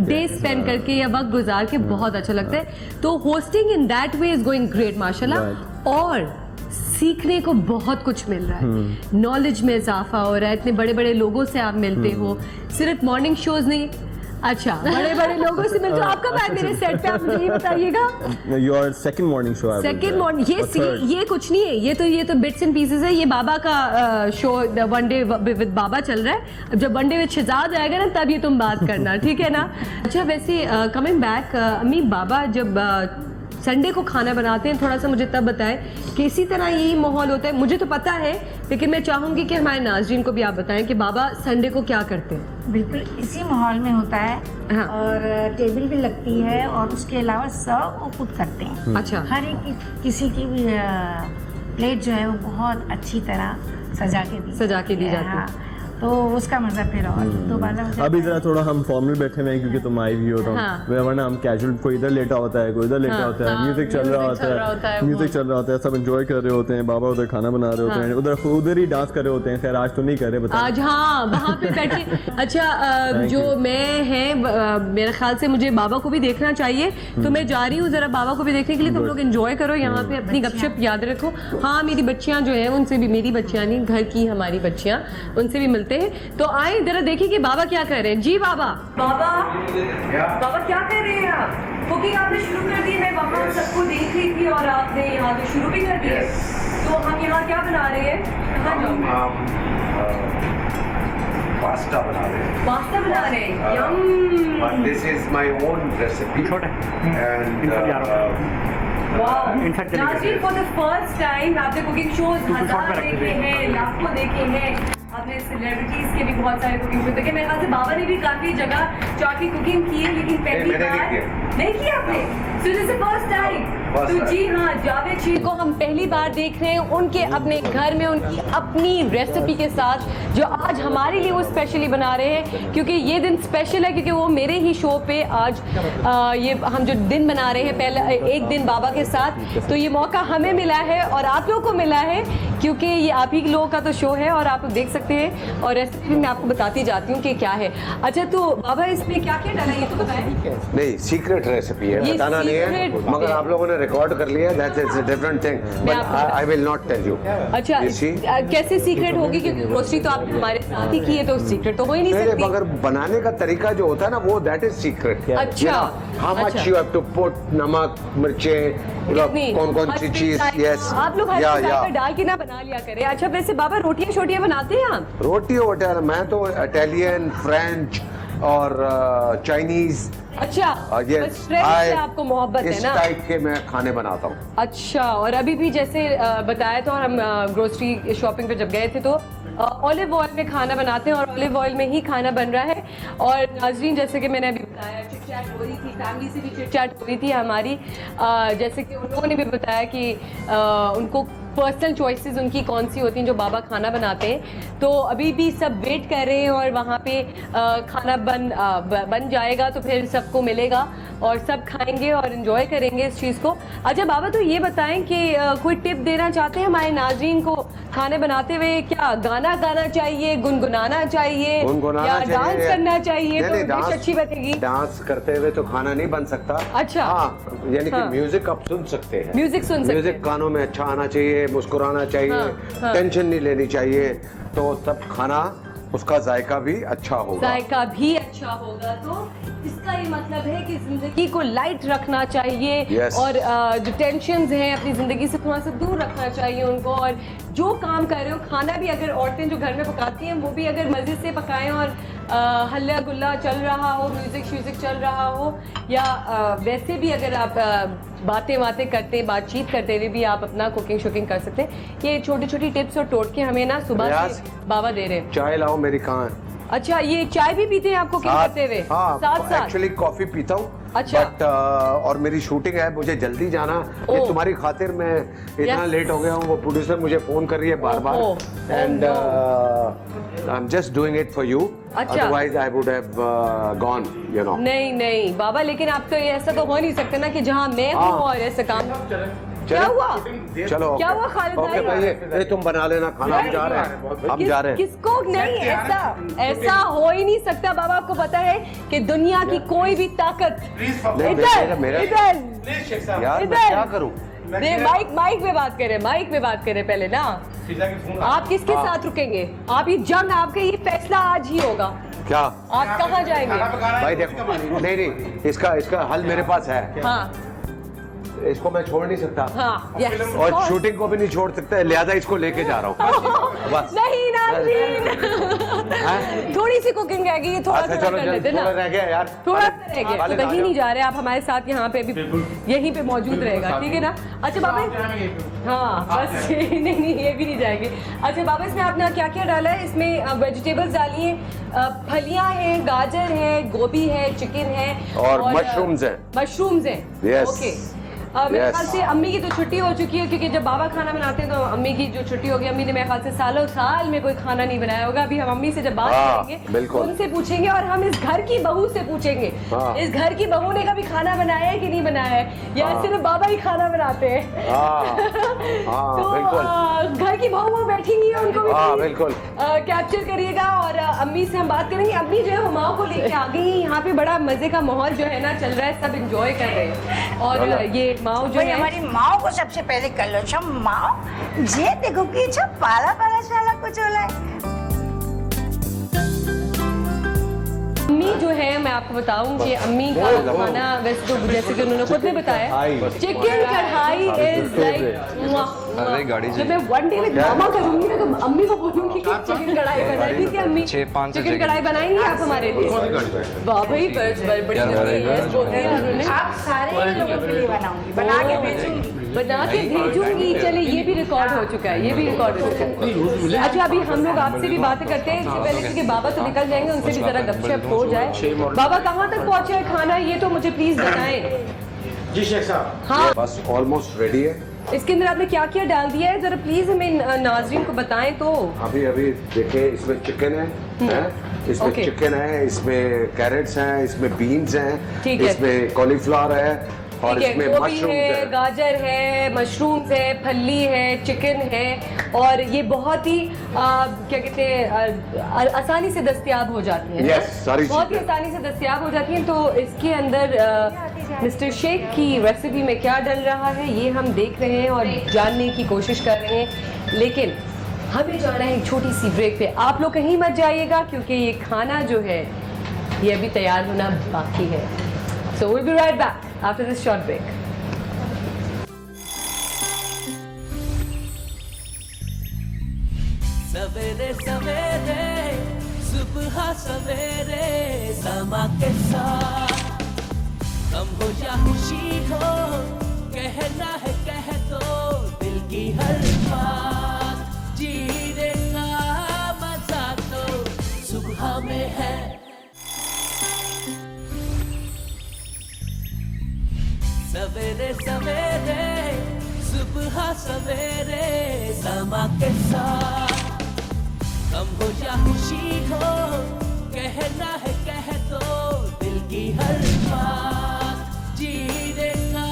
Speaker 2: डे स्पेंड करके या वक्त गुजार के बहुत अच्छा लगता है। तो hosting in that way is going great माशाल्लाह। और सीखने को बहुत कुछ मिल रहा है, नॉलेज में इजाफा हो रहा है, इतने बड़े बड़े लोगों से आप मिलते हो, सिर्फ मॉर्निंग शोज नहीं। अच्छा बड़े बड़े लोगों से मिलते हो। आप कब आए मेरे सेट पे, आप मुझे ये बताइएगा।
Speaker 5: Your second morning show.
Speaker 2: Second morning ये कुछ नहीं है, ये तो बिट्स एंड पीसेस है। ये बाबा का शो वन डे विद बाबा चल रहा है। जब वन डे विद शहजाद आएगा ना तब ये तुम बात करना, ठीक है ना? अच्छा वैसे कमिंग बैक, अम्मी बाबा जब संडे को खाना बनाते हैं, थोड़ा सा मुझे तब बताएं कि इसी तरह यही माहौल होता है। मुझे तो पता है लेकिन मैं चाहूँगी कि हमारे नाज़रीन को भी आप बताएं कि बाबा संडे को क्या करते हैं।
Speaker 4: बिल्कुल इसी माहौल में होता है।
Speaker 2: हाँ।
Speaker 4: और टेबल भी लगती है और उसके अलावा सर्व वो खुद करते हैं।
Speaker 2: अच्छा।
Speaker 4: हर एक किसी की भी प्लेट जो है वो बहुत अच्छी तरह सजा के दी जाती है। हाँ। तो उसका मजा फिर और दोबारा
Speaker 5: अभी जरा थोड़ा हम फॉर्मल बैठे हुए हैं क्योंकि तुम आई भी हो तो वरना हम कैजुअल, कोई इधर लेटा होता है, कोई इधर लेटा होता है, म्यूजिक चल रहा होता है, सब एंजॉय कर रहे होते हैं, बाबा उधर खाना बना रहे होते हैं, उधर ही डांस कर रहे होते हैं। खैर आज तो नहीं कर रहे, बताओ
Speaker 2: आज। हाँ वहाँ पे बैठे। अच्छा जो मैं है मेरे ख्याल से मुझे बाबा को भी देखना चाहिए, तो मैं जा रही हूँ जरा बाबा को भी देखने के लिए। तुम लोग एंजॉय करो यहाँ पे, अपनी गपशप याद रखो। हाँ मेरी बच्चियाँ जो है उनसे भी, मेरी बच्चियाँ नहीं घर की हमारी बच्चियाँ, उनसे भी हैं। तो आए जरा देखिए कि बाबा क्या कर रहे हैं। जी बाबा क्या कर रहे हैं आप? कुकिंग आपने शुरू कर दी, मैं वहाँ सबको देख रही थी और आपने यहाँ पे शुरू भी कर दिया। तो हम यहाँ क्या बना रहे हैं?
Speaker 3: पास्ता बना रहे हैं।
Speaker 2: पास्ता बना रहे हैं। यम।
Speaker 3: But this is my own recipe and
Speaker 2: नाज़रीन, फॉर द फर्स्ट टाइम आपने कुकिंग शोज हजार देखे हैं, लाखों देखे हैं, आपने सेलिब्रिटीज के भी बहुत सारे कुकिंग शो देखे। मेरे ख्याल से बाबा ने भी काफी जगह जाके कुकिंग की है, लेकिन पहली बार नहीं किया आपने। So this is first time. तो जी हाँ, जावेद शेख को हम पहली बार देख रहे हैं उनके अपने घर में उनकी अपनी रेसिपी के साथ, जो आज हमारे लिए वो स्पेशली बना रहे हैं, क्योंकि ये दिन स्पेशल है क्योंकि वो मेरे ही शो पे आज ये हम जो दिन बना रहे हैं पहला एक दिन बाबा के साथ, तो ये मौका हमें मिला है और आप लोगों को मिला है, क्योंकि ये आप ही लोगों का तो शो है और आप लोग देख सकते हैं और रेसिपी मैं आपको बताती जाती हूँ कि क्या है। अच्छा, तो बाबा इसमें क्या क्या डाला ये तो बताएं।
Speaker 3: नहीं, सीक्रेट रेसिपी है, बताना नहीं है, मगर आप लोगों ने रिकॉर्ड कर लिया, that is a different thing, but I will not tell you.
Speaker 2: अच्छा, कैसे सीक्रेट होगी, क्योंकि ग्रोसरी तो आपने हमारे साथ ही की है, तो सीक्रेट तो हो ही नहीं सकती।
Speaker 3: मगर बनाने का तरीका जो होता है ना, वो दैट इज सीक्रेट।
Speaker 2: अच्छा,
Speaker 3: how much you have to put, नमक, मिर्चें, कौन कौन सी चीज, यस,
Speaker 2: आप लोग डाल के ना बना लिया करें। अच्छा, वैसे बाबा रोटियां शोटियां बनाते हैं आप?
Speaker 3: रोटी वोटियां मैं तो इटालियन, फ्रेंच और चाइनीज।
Speaker 2: अच्छा,
Speaker 3: yes,
Speaker 2: से आपको मोहब्बत है ना,
Speaker 3: इस टाइप के मैं खाने बनाता हूँ।
Speaker 2: अच्छा, और अभी भी जैसे बताया तो हम ग्रोसरी शॉपिंग पे जब गए थे तो ऑलिव ऑयल में खाना बनाते हैं और ऑलिव ऑयल में ही खाना बन रहा है। और नाज़रीन, जैसे कि मैंने अभी बताया, चिट-चैट हो रही थी, फैमिली से भी चिट-चैट हो रही थी हमारी, जैसे कि उन लोगों ने भी बताया कि उनको पर्सनल चॉइसेस उनकी कौन सी होती हैं जो बाबा खाना बनाते हैं। तो अभी भी सब वेट कर रहे हैं और वहाँ पे खाना बन जाएगा तो फिर सबको मिलेगा और सब खाएंगे और इन्जॉय करेंगे इस चीज़ को। अच्छा बाबा, तो ये बताएं कि कोई टिप देना चाहते हैं हमारे नाज़रीन को खाने बनाते हुए, क्या गाना गाना चाहिए, गुनगुनाना चाहिए, या डांस करना चाहिए तो डिश अच्छी बनेगी?
Speaker 3: डांस करते हुए तो खाना नहीं बन सकता।
Speaker 2: अच्छा,
Speaker 3: हाँ, यानी कि म्यूजिक आप सुन सकते हैं,
Speaker 2: म्यूजिक सुन सकते हैं,
Speaker 3: म्यूजिक कानों में अच्छा आना चाहिए, मुस्कुराना चाहिए, टेंशन नहीं लेनी चाहिए, तो तब खाना उसका जायका भी अच्छा होगा।
Speaker 2: जायका भी अच्छा होगा, तो इसका ये मतलब है कि जिंदगी को लाइट रखना चाहिए।
Speaker 3: yes.
Speaker 2: और जो टेंशन्स हैं अपनी जिंदगी से थोड़ा सा दूर रखना चाहिए उनको, और जो काम कर रहे हो, खाना भी अगर औरतें जो घर में पकाती हैं वो भी अगर मज़े से पकाएं और हल्ला गुल्ला चल रहा हो, म्यूजिक श्यूजिक चल रहा हो, या वैसे भी अगर आप बातें करते, बातचीत करते हुए भी आप अपना कुकिंग शुकिंग कर सकते हैं। ये छोटी छोटी टिप्स और टोटके हमें ना सुबह से बाबा दे रहे हैं।
Speaker 3: चाय लाओ, मेरी कहाँ है?
Speaker 2: अच्छा, ये चाय भी पीते हैं आप कुकिंग करते हुए?
Speaker 3: हाँ,
Speaker 2: साथ
Speaker 3: एक्चुअली कॉफी पीता हूँ।
Speaker 2: अच्छा,
Speaker 3: बट और मेरी शूटिंग है, मुझे जल्दी जाना है, तुम्हारी खातिर मैं इतना लेट हो गया हूँ। वो प्रोड्यूसर मुझे फोन कर रही है बार बार, and I am just doing it for you, otherwise I would have gone, you know.
Speaker 2: नहीं बाबा, लेकिन आप तो ऐसा तो हो नहीं सकते ना कि जहाँ मैं हूँ और ऐसा काम। क्या हुआ?
Speaker 3: चलो,
Speaker 2: क्या हुआ खालिद भाई?
Speaker 3: भाई, ये तुम बना लेना खाना, हम जा रहे हैं, हम जा रहे हैं।
Speaker 2: किसको नहीं, ऐसा हो ही नहीं सकता बाबा। आपको पता है कि दुनिया की कोई भी ताकत इधर
Speaker 3: यार, मैं क्या करूं?
Speaker 2: माइक पे बात करें, माइक पे बात करें पहले ना। आप किसके साथ रुकेंगे? आप ये जंग, आपके ये फैसला आज ही होगा।
Speaker 3: क्या
Speaker 2: आप कहाँ जाएंगे?
Speaker 3: भाई देखो, नहीं, इसका हल मेरे पास है।
Speaker 2: हाँ,
Speaker 3: इसको मैं छोड़ नहीं सकता।
Speaker 2: हाँ, yes,
Speaker 3: और शूटिंग को भी नहीं छोड़ सकता, लिहाजा इसको लेके जा रहा हूँ बस।
Speaker 2: नहीं नाज़रीन, थोड़ी सी कुकिंग रह गई, थोड़ा सा कर लेते ना,
Speaker 3: रह गया यार,
Speaker 2: थोड़ा सा रह गया, तो कहीं नहीं जा रहे आप हमारे साथ, यहाँ पे भी यहीं पे मौजूद रहेगा, ठीक है ना? अच्छा बाबा, हाँ बस नहीं ये भी नहीं जाएंगे। अच्छा बाबा, इसमें आपने क्या क्या डाला है? इसमें वेजिटेबल्स डाली हैं, फलियां हैं, गाजर है, गोभी है, चिकन है
Speaker 3: और मशरूम्स हैं।
Speaker 2: ओके, मेरे ख्याल से अम्मी की तो छुट्टी हो चुकी है, क्योंकि जब बाबा खाना बनाते हैं तो अम्मी की जो छुट्टी होगी, अम्मी ने मेरे ख्याल से सालों साल में कोई खाना नहीं बनाया होगा। अभी हम अम्मी से जब बात करेंगे उनसे पूछेंगे, और हम इस घर की बहू से पूछेंगे, इस घर की बहू ने कभी खाना बनाया है कि नहीं बनाया है, या सिर्फ बाबा ही खाना बनाते हैं? तो घर की बहू बैठी हुई है, उनको भी कैप्चर करिएगा और अम्मी से हम बात करेंगे। अम्मी जो है वो माँ को लेके आ गई, यहाँ पे बड़ा मजे का माहौल जो है ना चल रहा है, सब इंजॉय कर रहे हैं। और ये माँ जो है,
Speaker 4: हमारी माँ को सबसे पहले कर लो। अच्छा माँ, ये देखो कि अच्छा पाला शाला कुछ हो रहा है।
Speaker 2: अम्मी जो है मैं आपको बताऊं कि अम्मी का खाना वैसे तो जैसे कि उन्होंने खुद ने बताया, चिकन कढ़ाई इज लाइक जब मैं वन डे विद मामा करूंगी ना तो अम्मी को बोलूंगी कि चिकन कढ़ाई बनाए। ठीक है अम्मी, चिकन कढ़ाई बनाएंगी आप हमारे लिए? वाह भाई, बड़ी
Speaker 4: आप सारे लोगों के लिए बनाऊंगी, बना के भेजूंगी। चलिए ये भी रिकॉर्ड हो चुका है, ये भी रिकॉर्ड हो चुका है। अच्छा अभी हम लोग आपसे भी बातें करते हैं इससे पहले, क्योंकि बाबा तो निकल जाएंगे, उनसे भी जरा गपशप हो जाए। बाबा कहाँ तक पहुंचे है खाना, ये तो मुझे प्लीज बताएं।
Speaker 6: जी शेख साहब,
Speaker 2: हाँ
Speaker 3: बस ऑलमोस्ट रेडी है।
Speaker 2: इसके अंदर आपने क्या क्या डाल दिया है, जरा प्लीज हमें नाजरीन को बताएं तो।
Speaker 3: अभी देखिए इसमें चिकन है, इसमें
Speaker 2: Okay.
Speaker 3: चिकन है, इसमें कैरेट्स हैं, इसमें बीन्स हैं,
Speaker 2: ठीक है।
Speaker 3: इसमें कॉलीफ्लावर है और
Speaker 2: ठीक है,
Speaker 3: इसमें
Speaker 2: गोभी
Speaker 3: मशरूम
Speaker 2: है,
Speaker 3: है।
Speaker 2: गाजर है, मशरूम्स है, फली है, चिकन है और ये बहुत ही क्या कहते हैं आसानी से दस्तयाब हो जाती है।
Speaker 3: Yes, सारी
Speaker 2: बहुत ही
Speaker 3: चीजें।
Speaker 2: आसानी से दस्तयाब हो जाती हैं। तो इसके अंदर मिस्टर शेख की रेसिपी में क्या डल रहा है ये हम देख रहे हैं और जानने की कोशिश कर रहे हैं, लेकिन हमें जाना है एक छोटी सी ब्रेक पे। आप लोग कहीं मत जाइएगा क्योंकि ये खाना जो है ये अभी तैयार होना बाकी है। So we'll be right back after this short break.
Speaker 1: सवेरे सवेरे सुबह सवेरे समा के साथ गम हो या खुशी हो, कहना है कह दो दिल की हर बात, जीने का मजा तो सुबह में है। सवेरे सवेरे सुबह सवेरे समा के साथ गम हो या खुशी हो, कहना है कह दो दिल की हर बात, जीने का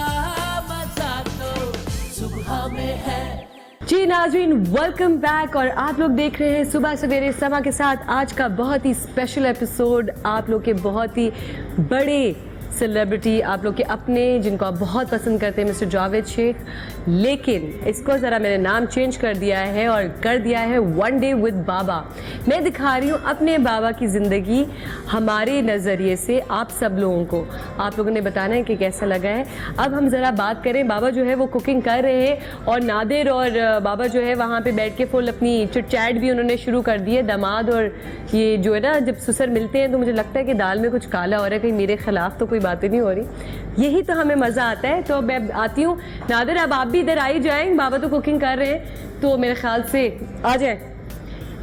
Speaker 1: मजा तो सुबह में है।
Speaker 2: जी नाज़रीन, वेलकम बैक और आप लोग देख रहे हैं सुबह सवेरे समा के साथ आज का बहुत ही स्पेशल एपिसोड। आप लोग के बहुत ही बड़े सेलिब्रिटी, आप लोग के अपने जिनको आप बहुत पसंद करते हैं, मिस्टर जावेद शेख, लेकिन इसको ज़रा मैंने नाम चेंज कर दिया है और कर दिया है वन डे विद बाबा। मैं दिखा रही हूँ अपने बाबा की ज़िंदगी हमारे नज़रिए से आप सब लोगों को। आप लोगों ने बताना है कि कैसा लगा है। अब हम ज़रा बात करें, बाबा जो है वो कुकिंग कर रहे हैं और नादिर और बाबा जो है वहाँ पे बैठ के फुल अपनी चिट चैट भी उन्होंने शुरू कर दी है। दामाद और ये जो है ना, जब ससुर मिलते हैं तो मुझे लगता है कि दाल में कुछ काला हो रहा है, कहीं मेरे खिलाफ तो कोई बातें नहीं हो रही। यही तो हमें मज़ा आता है। तो मैं आती हूँ नादिर, अब आप भी इधर आई जाएं, बाबा तो कुकिंग कर रहे हैं तो मेरे ख्याल से आ जाए।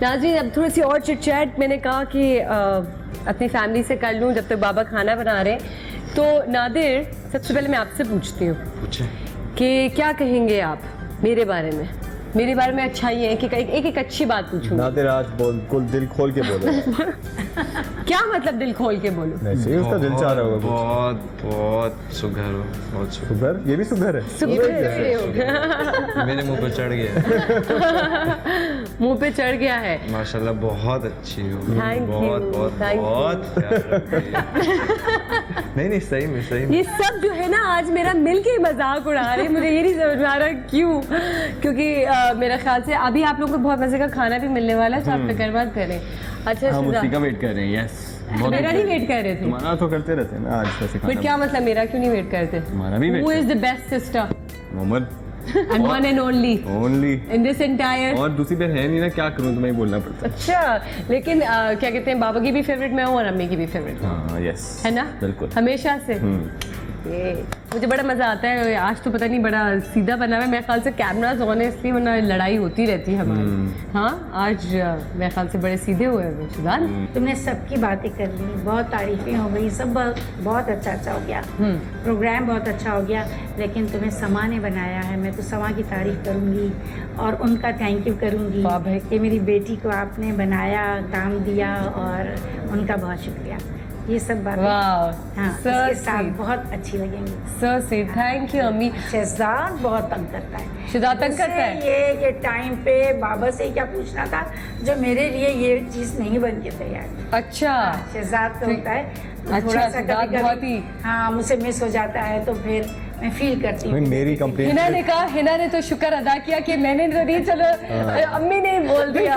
Speaker 2: नाज़रीन अब थोड़ी सी और चिट चैट मैंने कहा कि अपनी फैमिली से कर लूँ जब तक बाबा खाना बना रहे हैं। तो नादिर, सबसे पहले मैं आपसे पूछती हूँ कि क्या कहेंगे आप मेरे बारे में? मेरे बारे में अच्छा ही है कि एक अच्छी बात पूछूं।
Speaker 5: नादिर आज बोल दिल खोल के बोलो।
Speaker 2: क्या मतलब दिल खोल के बोलूं?
Speaker 5: नहीं, उसका दिल चाह रहा होगा।
Speaker 8: बहुत बहुत सुघर हो, बहुत
Speaker 5: सुघर, ये भी सुघर है।
Speaker 8: मेरे मुंह पे चढ़ गया।
Speaker 2: मुंह पे चढ़ गया है।
Speaker 8: माशाल्लाह बहुत अच्छी हो।
Speaker 2: Thank you,
Speaker 8: बहुत बहुत
Speaker 2: thank you.
Speaker 8: बहुत प्यार रखती है। नहीं सही में
Speaker 2: ये सब जो है ना आज मेरा मिल के मजाक उड़ा रहे हैं, मुझे ये नहीं समझ में आ रहा क्यों, क्योंकि मेरा ख्याल से अभी आप लोगों को बहुत मजे का खाना भी मिलने वाला है, तो आप फिक्र मत करें। अच्छा
Speaker 5: हम उसी का वेट कर रहे हैं। यस,
Speaker 2: मेरा नहीं वेट कर रहे थे?
Speaker 5: तुम्हारा तो करते रहते हैं ना, आज वैसे खाना।
Speaker 2: बट क्या मतलब मेरा क्यों नहीं वेट करते?
Speaker 5: तुम्हारा भी wait.
Speaker 2: Who is the best sister
Speaker 5: Mohammad
Speaker 2: and one and only
Speaker 5: only
Speaker 2: in this entire?
Speaker 5: और दूसरी बार है नहीं ना, क्या करूं, तुम्हें ही बोलना पड़ता है।
Speaker 2: अच्छा, लेकिन क्या कहते हैं, बाबा की भी फेवरेट मैं हूँ और अम्मी की भी फेवरेट
Speaker 5: हाँ यस
Speaker 2: है ना,
Speaker 5: बिल्कुल
Speaker 2: हमेशा से। ये मुझे बड़ा मजा आता है। आज तो पता नहीं बड़ा सीधा बना हुआ है, मेरे ख्याल से कैमरास ऑन है इसलिए, वरना लड़ाई होती रहती है हमारी। हाँ आज मेरे ख्याल से बड़े सीधे हुए हैं सुधान।
Speaker 4: तुमने सबकी बातें कर ली, बहुत तारीफें हो गई, सब बहुत अच्छा हो गया, प्रोग्राम बहुत अच्छा हो गया, लेकिन तुम्हें समा ने बनाया है। मैं तो समा की तारीफ करूँगी और उनका थैंक यू करूँगी कि मेरी बेटी को आपने बनाया, काम दिया, और उनका बहुत शुक्रिया। ये सब बातें हाँ इसके साथ बहुत अच्छी लगेंगी।
Speaker 2: सो स्वीट, थैंक यू अम्मी।
Speaker 4: शहजाद बहुत तंग करता है।
Speaker 2: शहजाद तंग करता है?
Speaker 4: ये कि टाइम पे बाबा से क्या पूछना था जो मेरे लिए ये चीज़ नहीं बन के तैयार।
Speaker 2: अच्छा,
Speaker 4: शहजाद तो होता है तो
Speaker 2: अच्छा,
Speaker 4: थोड़ा सा
Speaker 2: शहजाद बहुत ही
Speaker 4: हाँ मुझसे मिस हो जाता है, तो फिर मैं फील करती हूँ।
Speaker 5: मेरी कंप्लेंट
Speaker 2: हिना ने कहा, हिना ने तो शुक्र अदा किया कि मैंने तो नहीं, चलो अम्मी ने बोल दिया।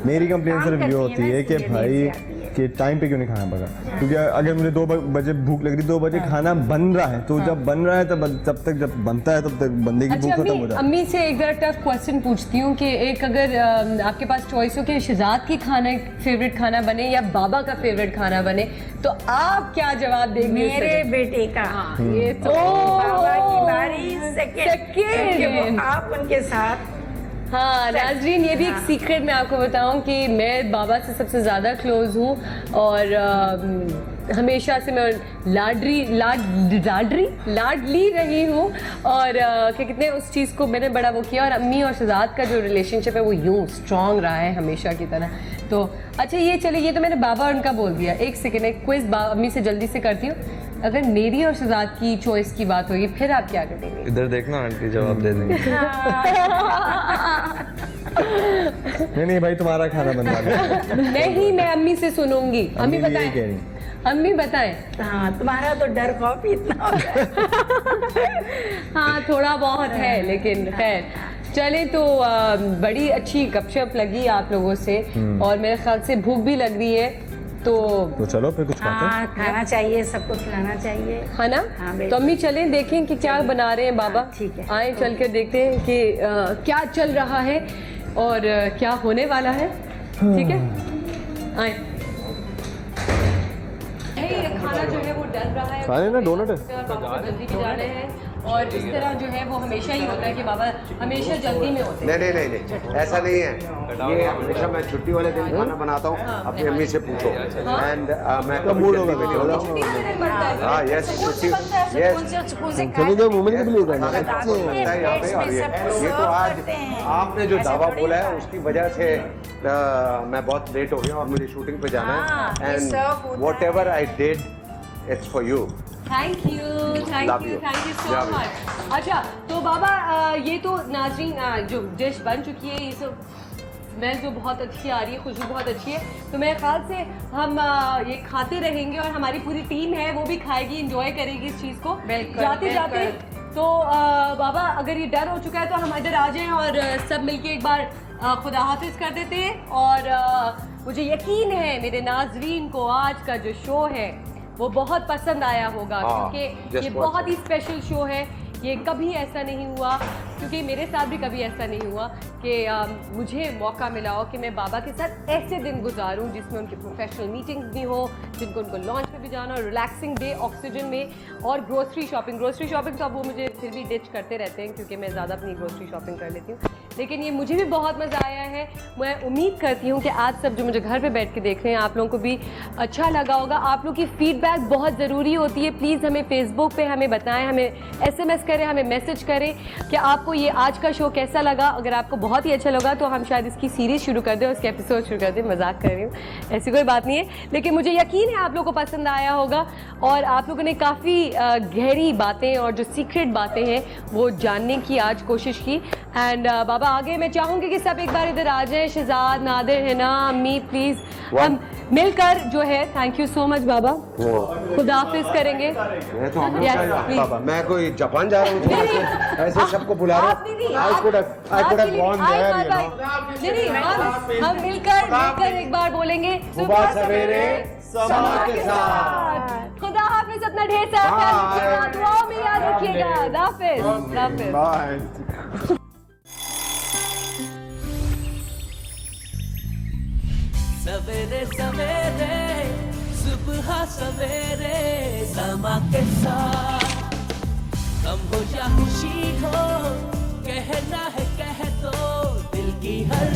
Speaker 5: मेरी कंप्लेंट सिर्फ ये होती है कि भाई कि टाइम पे क्यों नहीं खाना पका, क्योंकि अगर मुझे 2 बजे भूख लग रही, 2 बजे खाना बन रहा है, तो जब बन रहा है तब तक जब बनता है तब तक बंदे की भूख खत्म हो जाती है।
Speaker 2: अम्मी से एक जरा टफ क्वेश्चन पूछती हूँ कि एक अगर आपके पास चॉइस हो कि शहजाद की खाना फेवरेट खाना बने या बाबा का फेवरेट खाना बने, तो आप क्या जवाब देंगे?
Speaker 4: मेरे बेटे का।
Speaker 2: ये तो
Speaker 4: बाबा की बारी सेकंड, आप उनके साथ।
Speaker 2: हाँ नाजरीन, ये भी एक सीक्रेट मैं आपको बताऊं कि मैं बाबा से सबसे ज़्यादा क्लोज हूँ और हमेशा से मैं लाडली रही हूँ और क्या कहते हैं उस चीज़ को मैंने बड़ा वो किया और अम्मी और शहजाद का जो रिलेशनशिप है वो यूँ स्ट्रॉन्ग रहा है हमेशा की तरह। तो अच्छा ये चलिए, ये तो मैंने बाबा उनका बोल दिया। एक सेकेंड, एक क्विज अम्मी से जल्दी से करती हूँ। अगर मेरी और शहजाद की चॉइस की बात होगी फिर आप क्या करेंगे?
Speaker 8: इधर देखना आंटी जवाब दे देंगे।
Speaker 5: नहीं भाई तुम्हारा खाना बनवा दो।
Speaker 2: नहीं, मैं अम्मी से सुनूंगी। अम्मी बताएं, अम्मी बताएं।
Speaker 4: हाँ तुम्हारा तो डर खौफ ही इतना होता है।
Speaker 2: हाँ थोड़ा बहुत है, लेकिन खैर चले। तो बड़ी अच्छी गपशप लगी आप लोगों से और मेरे ख्याल से भूख भी लग रही है, तो
Speaker 5: चलो फिर कुछ खाते हैं।
Speaker 4: हाँ खाना चाहिए, सबको खिलाना चाहिए,
Speaker 2: है ना?
Speaker 4: हाँ,
Speaker 2: तो अम्मी चलें देखें कि क्या बना रहे हैं बाबा।
Speaker 4: ठीक है,
Speaker 2: आए चल कर देखते हैं कि क्या चल रहा है और क्या होने वाला है। ठीक है, आए। खाना जो है वो डल रहा है,
Speaker 5: खाने ना डोनट है,
Speaker 2: बाबा जल्दी भी जा रहे हैं और इस तरह जो है वो हमेशा ही होता है कि बाबा हमेशा जल्दी में होते हैं।
Speaker 3: नहीं, ऐसा नहीं है। ये हमेशा मैं छुट्टी वाले दिन खाना बनाता हूँ, अपनी अम्मी से पूछो। एंड मैं
Speaker 5: मूड होगा
Speaker 3: हाँ यस
Speaker 5: चलो जो मूवमेंट के लिए करना है।
Speaker 3: ये तो आज आपने जो दावा बोला है उसकी वजह से मैं बहुत लेट हो गया और मुझे शूटिंग पे जाना है। And whatever I did it's for you.
Speaker 2: Thank you so much. अच्छा तो बाबा ये तो नाज़रीन जो डिश बन चुकी है, ये सब स्मेल जो बहुत अच्छी आ रही है, खुशबू बहुत अच्छी है, तो मेरे ख्याल से हम ये खाते रहेंगे और हमारी पूरी टीम है वो भी खाएगी, इंजॉय करेगी इस चीज़ को जाते जाते। तो बाबा अगर ये डर हो चुका है तो हम इधर आ जाएं और सब मिलके एक बार खुदा हाफिज कर देते हैं। और मुझे यकीन है मेरे नाजरीन को आज का जो शो है वो बहुत पसंद आया होगा, क्योंकि ये बहुत ही स्पेशल शो है। ये कभी ऐसा नहीं हुआ, क्योंकि मेरे साथ भी कभी ऐसा नहीं हुआ कि मुझे मौका मिला हो कि मैं बाबा के साथ ऐसे दिन गुजारूं जिसमें उनकी प्रोफेशनल मीटिंग्स भी हो, जिनको उनको लॉन्च पे भी जाना, और रिलैक्सिंग डे ऑक्सीजन में, और ग्रोसरी शॉपिंग तो अब वो मुझे फिर भी डिच करते रहते हैं क्योंकि मैं ज़्यादा अपनी ग्रोसरी शॉपिंग कर लेती हूँ। लेकिन ये मुझे भी बहुत मज़ा आया है। मैं उम्मीद करती हूँ कि आज सब जो मुझे घर पे बैठ के देख रहे हैं आप लोगों को भी अच्छा लगा होगा। आप लोग की फीडबैक बहुत ज़रूरी होती है। प्लीज़ हमें फेसबुक पे हमें बताएं, हमें SMS करें, हमें मैसेज करें कि आपको ये आज का शो कैसा लगा। अगर आपको बहुत ही अच्छा लगा तो हम शायद इसकी सीरीज़ शुरू कर दें, उसके एपिसोड शुरू कर दें। मजाक कर रही हूँ, ऐसी कोई बात नहीं है, लेकिन मुझे यकीन है आप लोगों को पसंद आया होगा और आप लोगों ने काफ़ी गहरी बातें और जो सीक्रेट बातें हैं वो जानने की आज कोशिश की। एंड बाबा आगे मैं चाहूँगी कि सब एक बार इधर आ जाएं। शहजाद, नादिर, है ना, अम्मी, प्लीज़ हम मिलकर जो है, थैंक यू सो मच बाबा, खुदा हाफिज करेंगे।
Speaker 3: मैं तो हमेशा मैं कोई जापान जा रहा हूँ ऐसे सबको बुला रहा हूँ।
Speaker 2: हम मिलकर एक बार बोलेंगे सुबह सवेरे समा के साथ। खुदा हाफिज, अपना ढेर सारा ख्याल रखिएगा, दुआओं में याद रखिएगा। हाफिज।
Speaker 1: सवेरे सवेरे सुबह सवेरे समा के साथ, गम हो या खुशी हो कहना है कह दो दिल की हर